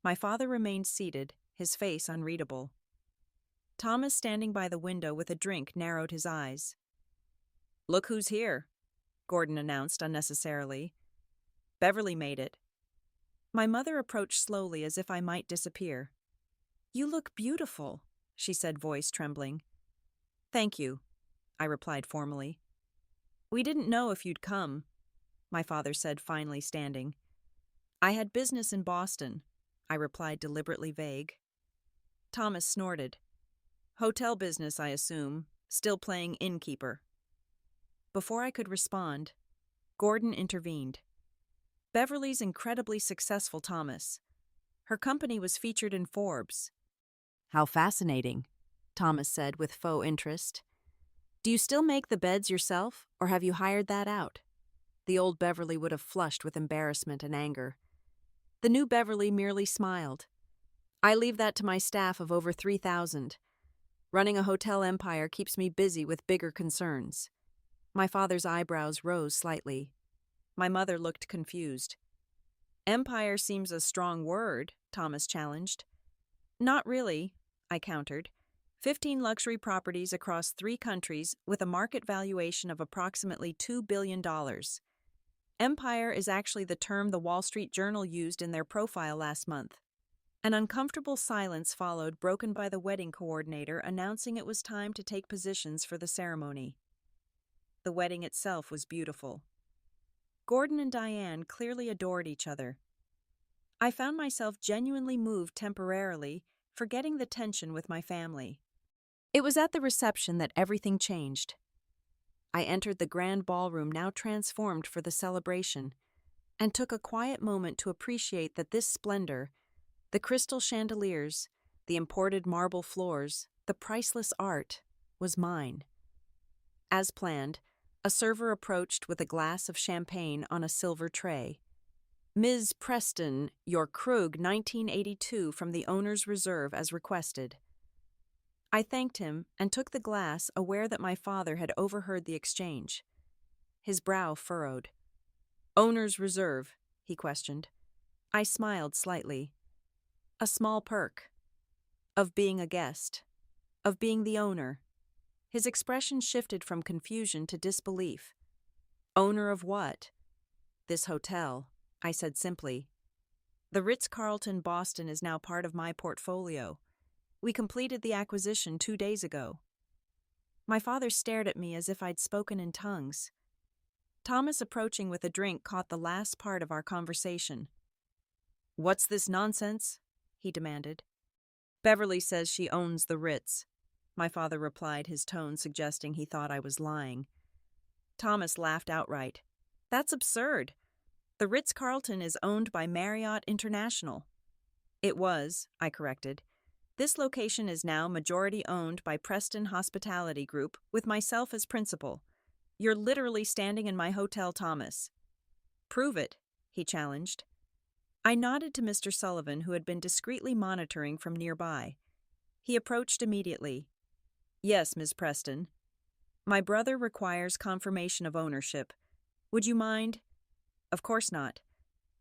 My father remained seated, his face unreadable. Thomas, standing by the window with a drink, narrowed his eyes. Look who's here, Gordon announced unnecessarily. Beverly made it. My mother approached slowly as if I might disappear. You look beautiful, she said, voice trembling. Thank you, I replied formally. We didn't know if you'd come, my father said, finally standing. I had business in Boston, I replied, deliberately vague. Thomas snorted. Hotel business, I assume, still playing innkeeper. Before I could respond, Gordon intervened. Beverly's incredibly successful, Thomas. Her company was featured in Forbes. How fascinating, Thomas said with faux interest. Do you still make the beds yourself, or have you hired that out? The old Beverly would have flushed with embarrassment and anger. The new Beverly merely smiled. I leave that to my staff of over 3,000. Running a hotel empire keeps me busy with bigger concerns. My father's eyebrows rose slightly. My mother looked confused. Empire seems a strong word, Thomas challenged. Not really, I countered. 15 luxury properties across 3 countries with a market valuation of approximately $2 billion. Empire is actually the term the Wall Street Journal used in their profile last month. An uncomfortable silence followed, broken by the wedding coordinator announcing it was time to take positions for the ceremony. The wedding itself was beautiful. Gordon and Diane clearly adored each other. I found myself genuinely moved temporarily, forgetting the tension with my family. It was at the reception that everything changed. I entered the grand ballroom, now transformed for the celebration, and took a quiet moment to appreciate that this splendor, the crystal chandeliers, the imported marble floors, the priceless art, was mine. As planned, a server approached with a glass of champagne on a silver tray. Ms. Preston, your Krug 1982 from the owner's reserve as requested. I thanked him and took the glass, aware that my father had overheard the exchange. His brow furrowed. Owner's reserve, he questioned. I smiled slightly. A small perk. Of being a guest. Of being the owner. His expression shifted from confusion to disbelief. Owner of what? This hotel, I said simply. The Ritz-Carlton Boston is now part of my portfolio. We completed the acquisition 2 days ago. My father stared at me as if I'd spoken in tongues. Thomas, approaching with a drink, caught the last part of our conversation. What's this nonsense? He demanded. Beverly says she owns the Ritz, my father replied, his tone suggesting he thought I was lying. Thomas laughed outright. That's absurd. The Ritz-Carlton is owned by Marriott International. It was, I corrected. This location is now majority owned by Preston Hospitality Group, with myself as principal. You're literally standing in my hotel, Thomas. Prove it, he challenged. I nodded to Mr. Sullivan, who had been discreetly monitoring from nearby. He approached immediately. Yes, Ms. Preston. My brother requires confirmation of ownership. Would you mind? Of course not.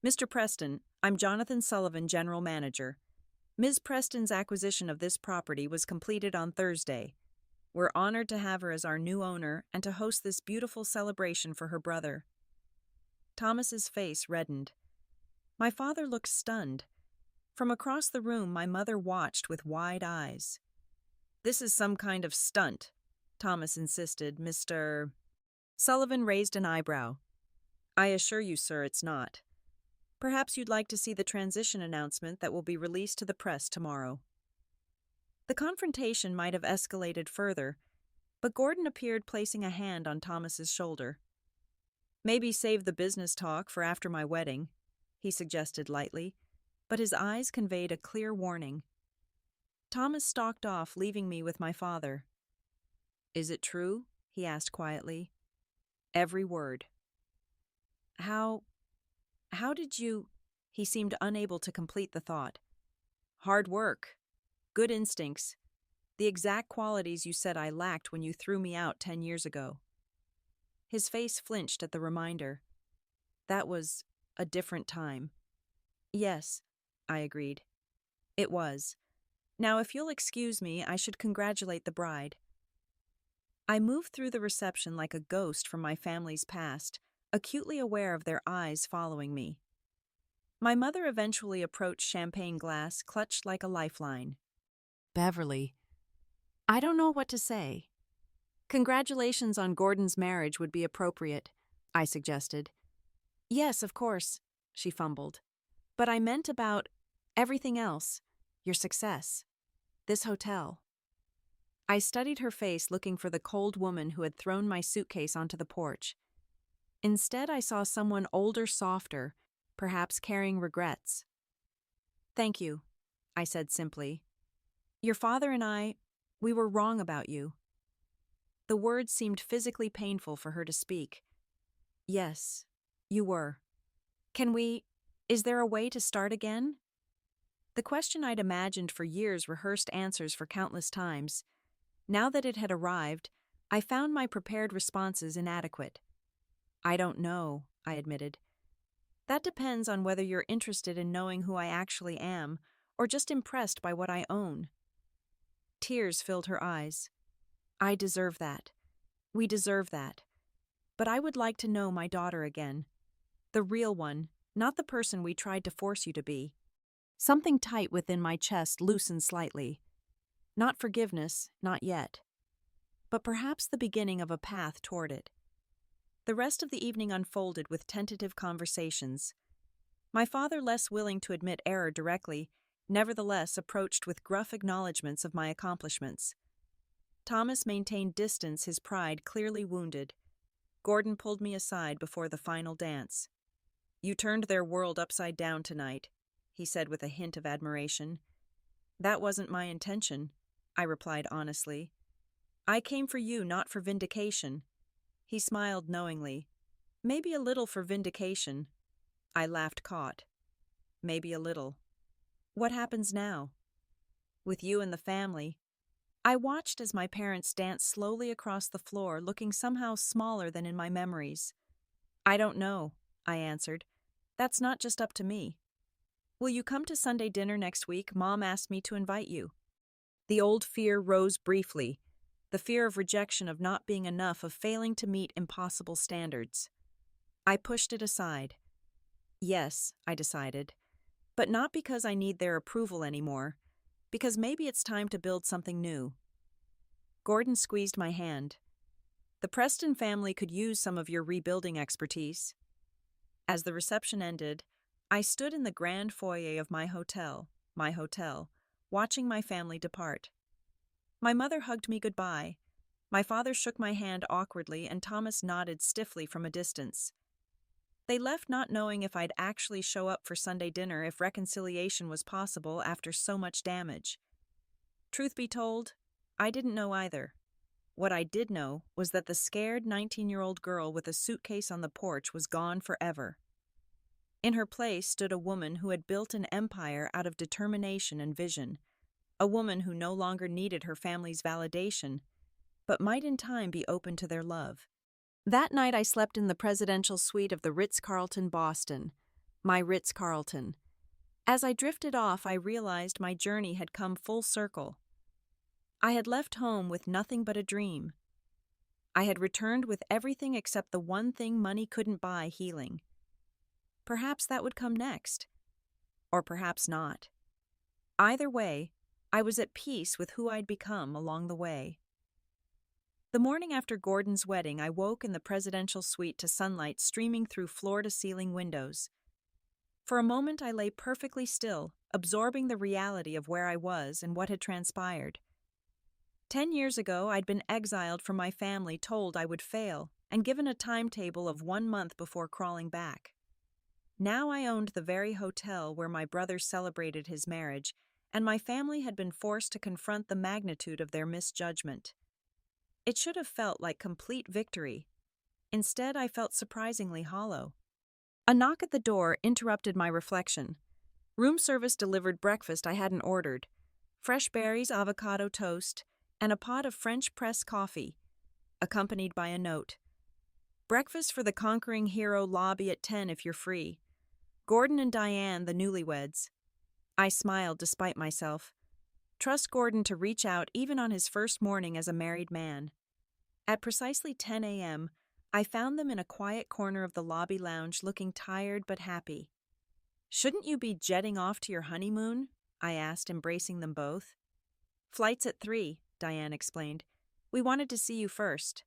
Mr. Preston, I'm Jonathan Sullivan, General Manager. Ms. Preston's acquisition of this property was completed on Thursday. We're honored to have her as our new owner and to host this beautiful celebration for her brother. Thomas's face reddened. My father looked stunned. From across the room, my mother watched with wide eyes. This is some kind of stunt, Thomas insisted. Mr. Sullivan raised an eyebrow. I assure you, sir, it's not. Perhaps you'd like to see the transition announcement that will be released to the press tomorrow. The confrontation might have escalated further, but Gordon appeared, placing a hand on Thomas's shoulder. Maybe save the business talk for after my wedding, he suggested lightly, but his eyes conveyed a clear warning. Thomas stalked off, leaving me with my father. Is it true? He asked quietly. Every word. How did you... He seemed unable to complete the thought. Hard work. Good instincts. The exact qualities you said I lacked when you threw me out 10 years ago. His face flinched at the reminder. That was a different time. Yes, I agreed. It was. Now, if you'll excuse me, I should congratulate the bride. I moved through the reception like a ghost from my family's past, acutely aware of their eyes following me. My mother eventually approached champagne glass, clutched like a lifeline. Beverly, I don't know what to say. Congratulations on Gordon's marriage would be appropriate, I suggested. Yes, of course, she fumbled. But I meant about everything else, your success, this hotel. I studied her face, looking for the cold woman who had thrown my suitcase onto the porch. Instead, I saw someone older, softer, perhaps carrying regrets. Thank you, I said simply. Your father and we were wrong about you. The words seemed physically painful for her to speak. Yes, you were. Is there a way to start again? The question I'd imagined for years, rehearsed answers for countless times. Now that it had arrived, I found my prepared responses inadequate. I don't know, I admitted. That depends on whether you're interested in knowing who I actually am, or just impressed by what I own. Tears filled her eyes. I deserve that. We deserve that. But I would like to know my daughter again. The real one, not the person we tried to force you to be. Something tight within my chest loosened slightly. Not forgiveness, not yet. But perhaps the beginning of a path toward it. The rest of the evening unfolded with tentative conversations. My father, less willing to admit error directly, nevertheless approached with gruff acknowledgments of my accomplishments. Thomas maintained distance, his pride clearly wounded. Gordon pulled me aside before the final dance. You turned their world upside down tonight, he said with a hint of admiration. That wasn't my intention, I replied honestly. I came for you, not for vindication. He smiled knowingly. Maybe a little for vindication. I laughed, caught. Maybe a little. What happens now? With you and the family. I watched as my parents danced slowly across the floor, looking somehow smaller than in my memories. I don't know, I answered. That's not just up to me. Will you come to Sunday dinner next week? Mom asked me to invite you. The old fear rose briefly, the fear of rejection, of not being enough, of failing to meet impossible standards. I pushed it aside. Yes, I decided, but not because I need their approval anymore, because maybe it's time to build something new. Gordon squeezed my hand. The Preston family could use some of your rebuilding expertise. As the reception ended, I stood in the grand foyer of my hotel, watching my family depart. My mother hugged me goodbye. My father shook my hand awkwardly, and Thomas nodded stiffly from a distance. They left not knowing if I'd actually show up for Sunday dinner, if reconciliation was possible after so much damage. Truth be told, I didn't know either. What I did know was that the scared 19-year-old girl with a suitcase on the porch was gone forever. In her place stood a woman who had built an empire out of determination and vision, a woman who no longer needed her family's validation, but might in time be open to their love. That night I slept in the presidential suite of the Ritz-Carlton, Boston, my Ritz-Carlton. As I drifted off, I realized my journey had come full circle. I had left home with nothing but a dream. I had returned with everything except the one thing money couldn't buy: healing. Perhaps that would come next. Or perhaps not. Either way, I was at peace with who I'd become along the way. The morning after Gordon's wedding, I woke in the presidential suite to sunlight streaming through floor-to-ceiling windows. For a moment I lay perfectly still, absorbing the reality of where I was and what had transpired. 10 years ago, I'd been exiled from my family, told I would fail, and given a timetable of 1 month before crawling back. Now I owned the very hotel where my brother celebrated his marriage, and my family had been forced to confront the magnitude of their misjudgment. It should have felt like complete victory. Instead, I felt surprisingly hollow. A knock at the door interrupted my reflection. Room service delivered breakfast I hadn't ordered: fresh berries, avocado toast, and a pot of French press coffee, accompanied by a note. Breakfast for the conquering hero, lobby at 10 if you're free. Gordon and Diane, the newlyweds. I smiled despite myself. Trust Gordon to reach out even on his first morning as a married man. At precisely 10 a.m., I found them in a quiet corner of the lobby lounge, looking tired but happy. "Shouldn't you be jetting off to your honeymoon?" I asked, embracing them both. "Flight's at 3, Diane explained. "We wanted to see you first."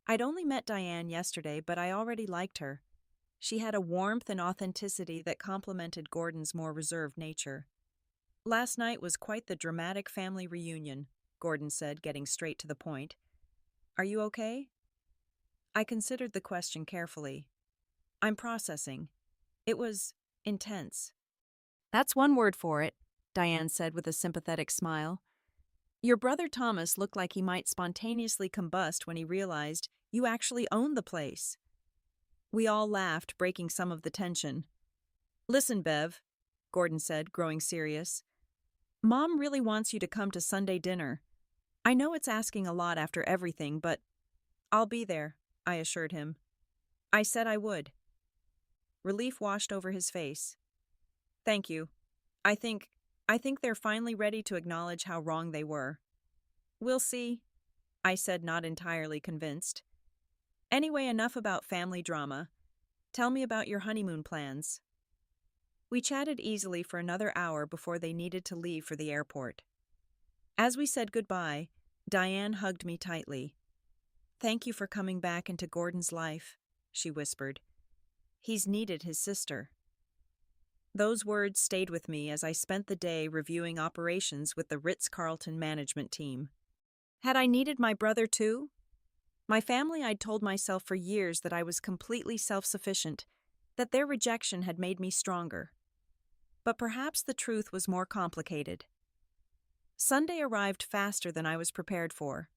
I'd only met Diane yesterday, but I already liked her. She had a warmth and authenticity that complemented Gordon's more reserved nature. "Last night was quite the dramatic family reunion," Gordon said, getting straight to the point. "Are you okay?" I considered the question carefully. "I'm processing. It was intense." "That's one word for it," Diane said with a sympathetic smile. "Your brother Thomas looked like he might spontaneously combust when he realized you actually owned the place." We all laughed, breaking some of the tension. "Listen, Bev," Gordon said, growing serious. "Mom really wants you to come to Sunday dinner. I know it's asking a lot after everything, but I'll be there," I assured him. I said I would. Relief washed over his face. "Thank you. I think they're finally ready to acknowledge how wrong they were." "We'll see," I said, not entirely convinced. "Anyway, enough about family drama. Tell me about your honeymoon plans." We chatted easily for another hour before they needed to leave for the airport. As we said goodbye, Diane hugged me tightly. "Thank you for coming back into Gordon's life," she whispered. "He's needed his sister." Those words stayed with me as I spent the day reviewing operations with the Ritz-Carlton management team. Had I needed my brother too? My family, I'd told myself for years that I was completely self-sufficient, that their rejection had made me stronger. But perhaps the truth was more complicated. Sunday arrived faster than I was prepared for.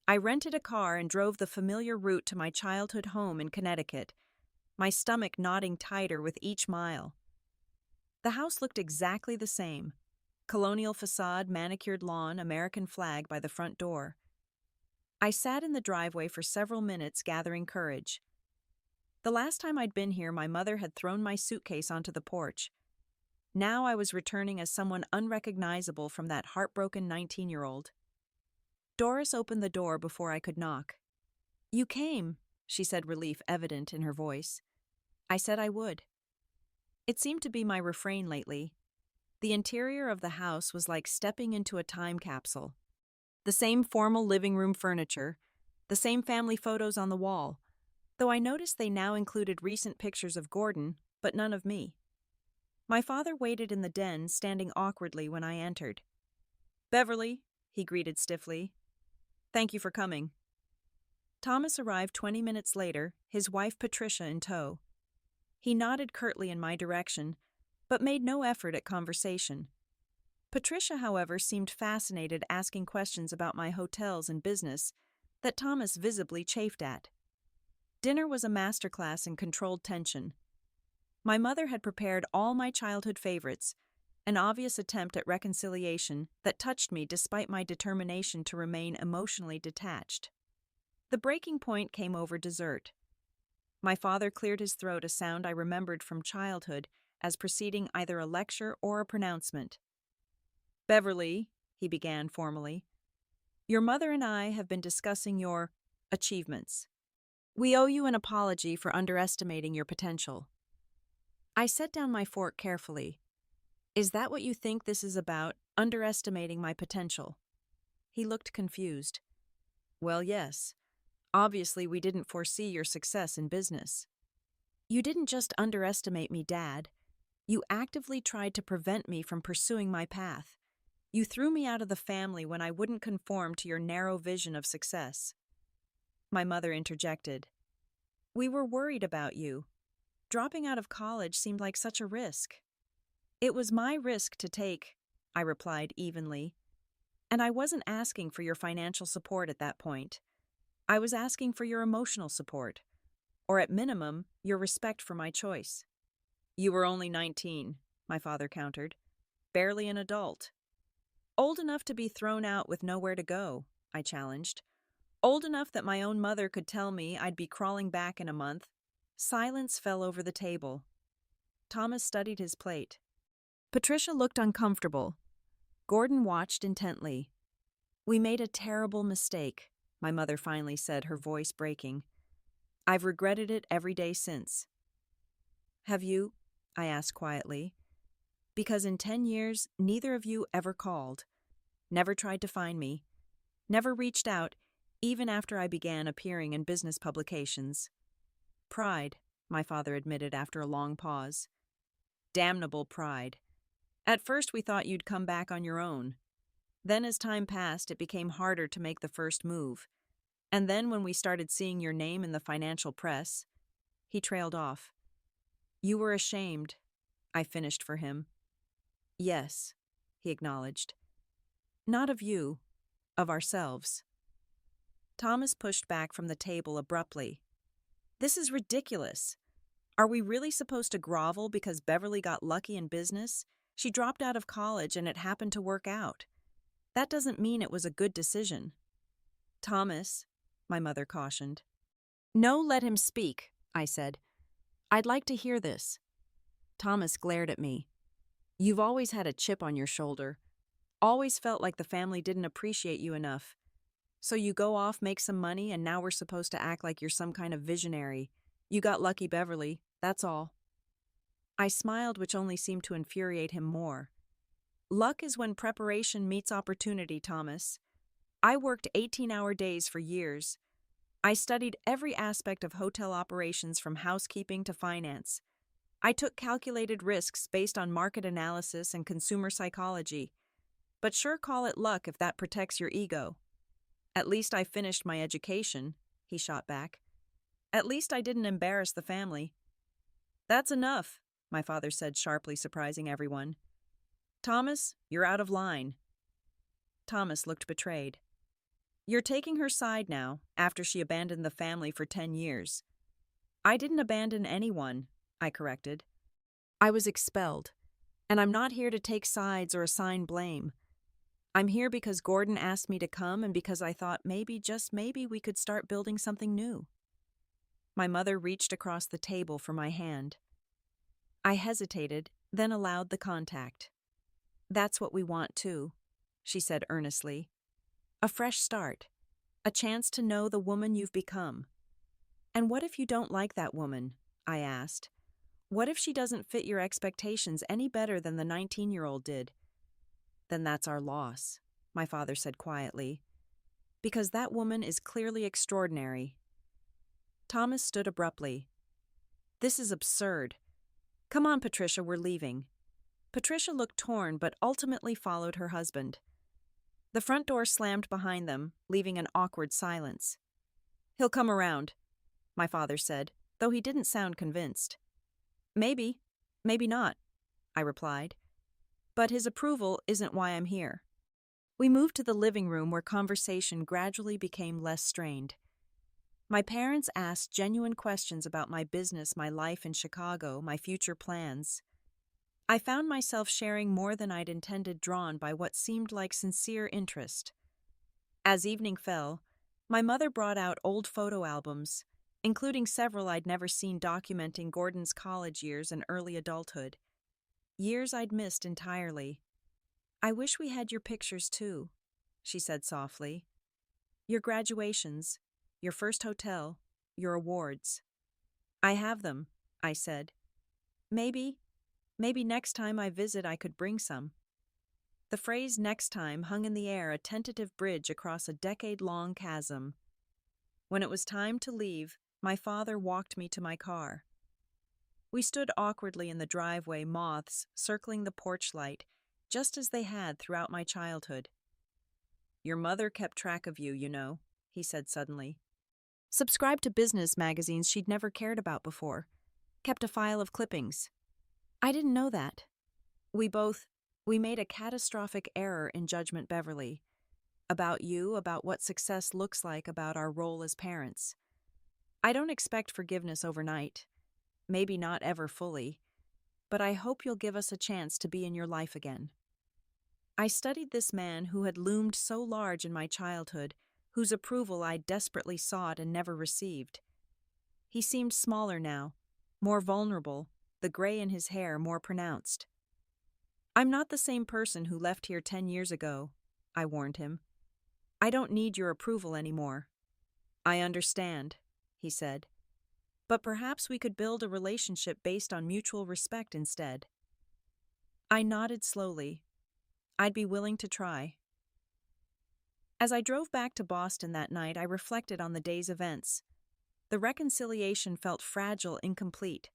I rented a car and drove the familiar route to my childhood home in Connecticut, my stomach knotting tighter with each mile. The house looked exactly the same: colonial facade, manicured lawn, American flag by the front door. I sat in the driveway for several minutes, gathering courage. The last time I'd been here, my mother had thrown my suitcase onto the porch. Now I was returning as someone unrecognizable from that heartbroken 19-year-old. Doris opened the door before I could knock. "You came," she said, relief evident in her voice. I said I would. It seemed to be my refrain lately. The interior of the house was like stepping into a time capsule. The same formal living room furniture, the same family photos on the wall, though I noticed they now included recent pictures of Gordon, but none of me. My father waited in the den, standing awkwardly when I entered. "Beverly," he greeted stiffly. "Thank you for coming." Thomas arrived 20 minutes later, his wife Patricia in tow. He nodded curtly in my direction, but made no effort at conversation. Patricia, however, seemed fascinated, asking questions about my hotels and business that Thomas visibly chafed at. Dinner was a masterclass in controlled tension. My mother had prepared all my childhood favorites, an obvious attempt at reconciliation that touched me despite my determination to remain emotionally detached. The breaking point came over dessert. My father cleared his throat, a sound I remembered from childhood as preceding either a lecture or a pronouncement. "Beverly," he began formally, "your mother and I have been discussing your achievements. We owe you an apology for underestimating your potential." I set down my fork carefully. "Is that what you think this is about, underestimating my potential?" He looked confused. "Well, yes. Obviously, we didn't foresee your success in business." "You didn't just underestimate me, Dad. You actively tried to prevent me from pursuing my path. You threw me out of the family when I wouldn't conform to your narrow vision of success." My mother interjected. "We were worried about you. Dropping out of college seemed like such a risk." "It was my risk to take," I replied evenly. "And I wasn't asking for your financial support at that point. I was asking for your emotional support, or at minimum, your respect for my choice." "You were only 19, my father countered. "Barely an adult." "Old enough to be thrown out with nowhere to go," I challenged. "Old enough that my own mother could tell me I'd be crawling back in a month." Silence fell over the table. Thomas studied his plate. Patricia looked uncomfortable. Gordon watched intently. "We made a terrible mistake," my mother finally said, her voice breaking. "I've regretted it every day since." "Have you?" I asked quietly. "Because in 10 years, neither of you ever called, never tried to find me, never reached out, even after I began appearing in business publications." "Pride," my father admitted after a long pause. "Damnable pride. At first we thought you'd come back on your own. Then as time passed, it became harder to make the first move. And then when we started seeing your name in the financial press..." He trailed off. "You were ashamed," I finished for him. "Yes," he acknowledged. "Not of you, of ourselves." Thomas pushed back from the table abruptly. "This is ridiculous. Are we really supposed to grovel because Beverly got lucky in business? She dropped out of college and it happened to work out. That doesn't mean it was a good decision." "Thomas," my mother cautioned. "No, let him speak," I said. "I'd like to hear this." Thomas glared at me. "You've always had a chip on your shoulder. Always felt like the family didn't appreciate you enough. So you go off, make some money, and now we're supposed to act like you're some kind of visionary. You got lucky, Beverly, that's all." I smiled, which only seemed to infuriate him more. "Luck is when preparation meets opportunity, Thomas. I worked 18-hour days for years. I studied every aspect of hotel operations from housekeeping to finance. I took calculated risks based on market analysis and consumer psychology. But sure, call it luck if that protects your ego." "At least I finished my education," he shot back. "At least I didn't embarrass the family." "That's enough," my father said sharply, surprising everyone. "Thomas, you're out of line." Thomas looked betrayed. "You're taking her side now, after she abandoned the family for 10 years. "I didn't abandon anyone," I corrected. "I was expelled, and I'm not here to take sides or assign blame. I'm here because Gordon asked me to come and because I thought maybe, just maybe, we could start building something new." My mother reached across the table for my hand. I hesitated, then allowed the contact. "That's what we want too," she said earnestly. "A fresh start, a chance to know the woman you've become." "And what if you don't like that woman?" I asked. "What if she doesn't fit your expectations any better than the 19-year-old did?" "Then that's our loss," my father said quietly. "Because that woman is clearly extraordinary." Thomas stood abruptly. "This is absurd. Come on, Patricia, we're leaving." Patricia looked torn but ultimately followed her husband. The front door slammed behind them, leaving an awkward silence. "He'll come around," my father said, though he didn't sound convinced. "Maybe, maybe not," I replied. "But his approval isn't why I'm here." We moved to the living room where conversation gradually became less strained. My parents asked genuine questions about my business, my life in Chicago, my future plans. I found myself sharing more than I'd intended, drawn by what seemed like sincere interest. As evening fell, my mother brought out old photo albums, including several I'd never seen documenting Gordon's college years and early adulthood. Years I'd missed entirely. "I wish we had your pictures too," she said softly. "Your graduations, your first hotel, your awards." "I have them," I said. Maybe next time I visit I could bring some." The phrase "next time" hung in the air, a tentative bridge across a decade-long chasm. When it was time to leave, my father walked me to my car. We stood awkwardly in the driveway, moths circling the porch light, just as they had throughout my childhood. "Your mother kept track of you, you know," he said suddenly. Subscribed to business magazines she'd never cared about before. Kept a file of clippings. I didn't know that. We made a catastrophic error in judgment, Beverly. About you, about what success looks like, about our role as parents. I don't expect forgiveness overnight. Maybe not ever fully. But I hope you'll give us a chance to be in your life again." I studied this man who had loomed so large in my childhood, whose approval I desperately sought and never received. He seemed smaller now, more vulnerable, the gray in his hair more pronounced. "I'm not the same person who left here 10 years ago," I warned him. "I don't need your approval anymore." "I understand," he said. "But perhaps we could build a relationship based on mutual respect instead." I nodded slowly. I'd be willing to try. As I drove back to Boston that night, I reflected on the day's events. The reconciliation felt fragile, incomplete,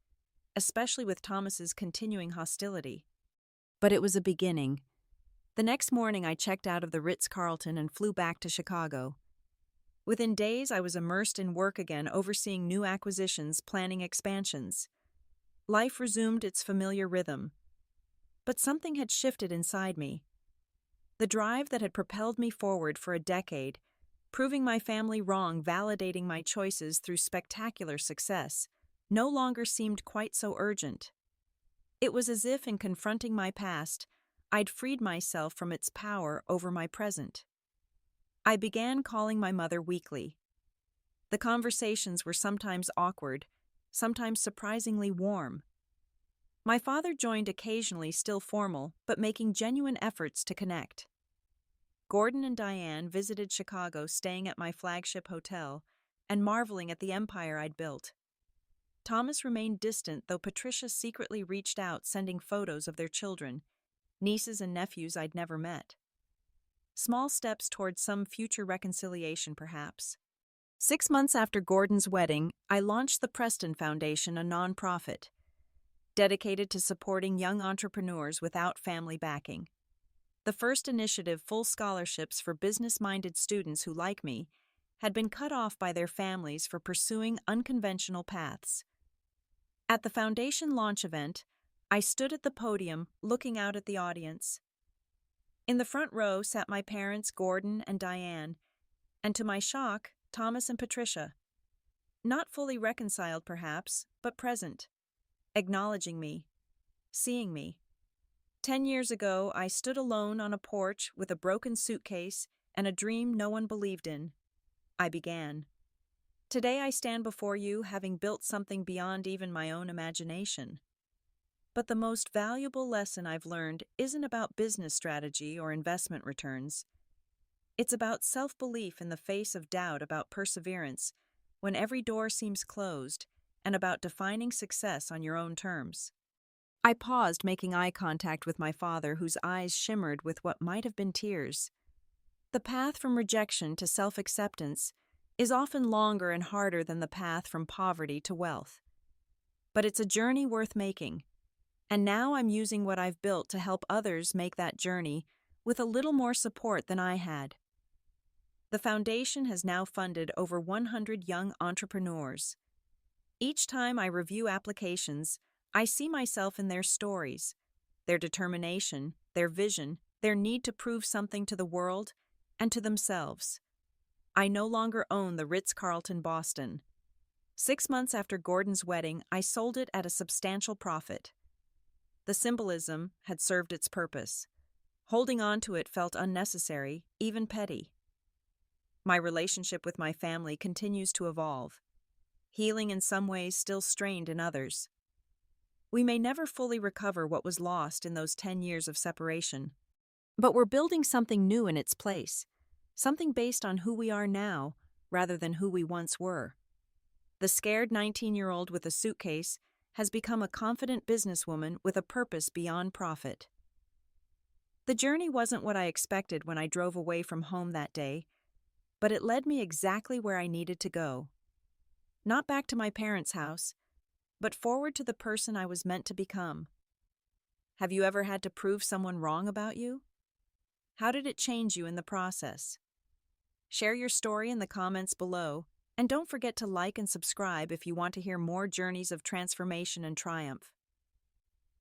especially with Thomas's continuing hostility. But it was a beginning. The next morning I checked out of the Ritz-Carlton and flew back to Chicago. Within days I was immersed in work again, overseeing new acquisitions, planning expansions. Life resumed its familiar rhythm. But something had shifted inside me. The drive that had propelled me forward for a decade, proving my family wrong, validating my choices through spectacular success, no longer seemed quite so urgent. It was as if, in confronting my past, I'd freed myself from its power over my present. I began calling my mother weekly. The conversations were sometimes awkward, sometimes surprisingly warm. My father joined occasionally, still formal, but making genuine efforts to connect. Gordon and Diane visited Chicago, staying at my flagship hotel and marveling at the empire I'd built. Thomas remained distant, though Patricia secretly reached out, sending photos of their children, nieces and nephews I'd never met. Small steps towards some future reconciliation, perhaps. 6 months after Gordon's wedding, I launched the Preston Foundation, a nonprofit dedicated to supporting young entrepreneurs without family backing. The first initiative, full scholarships for business-minded students who, like me, had been cut off by their families for pursuing unconventional paths. At the foundation launch event, I stood at the podium, looking out at the audience. In the front row sat my parents, Gordon and Diane, and to my shock, Thomas and Patricia. Not fully reconciled, perhaps, but present, acknowledging me, seeing me. 10 years ago, I stood alone on a porch with a broken suitcase and a dream no one believed in. I began. Today I stand before you, having built something beyond even my own imagination. But the most valuable lesson I've learned isn't about business strategy or investment returns. It's about self-belief in the face of doubt, about perseverance when every door seems closed, and about defining success on your own terms. I paused, making eye contact with my father, whose eyes shimmered with what might have been tears. The path from rejection to self-acceptance is often longer and harder than the path from poverty to wealth. But it's a journey worth making. And now I'm using what I've built to help others make that journey with a little more support than I had. The foundation has now funded over 100 young entrepreneurs. Each time I review applications, I see myself in their stories, their determination, their vision, their need to prove something to the world and to themselves. I no longer own the Ritz-Carlton Boston. 6 months after Gordon's wedding, I sold it at a substantial profit. The symbolism had served its purpose. Holding on to it felt unnecessary, even petty. My relationship with my family continues to evolve. Healing in some ways, still strained in others. We may never fully recover what was lost in those 10 years of separation. But we're building something new in its place, something based on who we are now rather than who we once were. The scared 19-year-old with a suitcase has become a confident businesswoman with a purpose beyond profit. The journey wasn't what I expected when I drove away from home that day, but it led me exactly where I needed to go. Not back to my parents' house, but forward to the person I was meant to become. Have you ever had to prove someone wrong about you? How did it change you in the process? Share your story in the comments below, and don't forget to like and subscribe if you want to hear more journeys of transformation and triumph.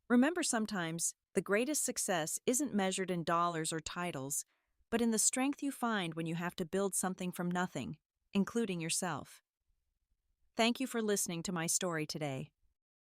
Remember, sometimes the greatest success isn't measured in dollars or titles, but in the strength you find when you have to build something from nothing, including yourself. Thank you for listening to my story today.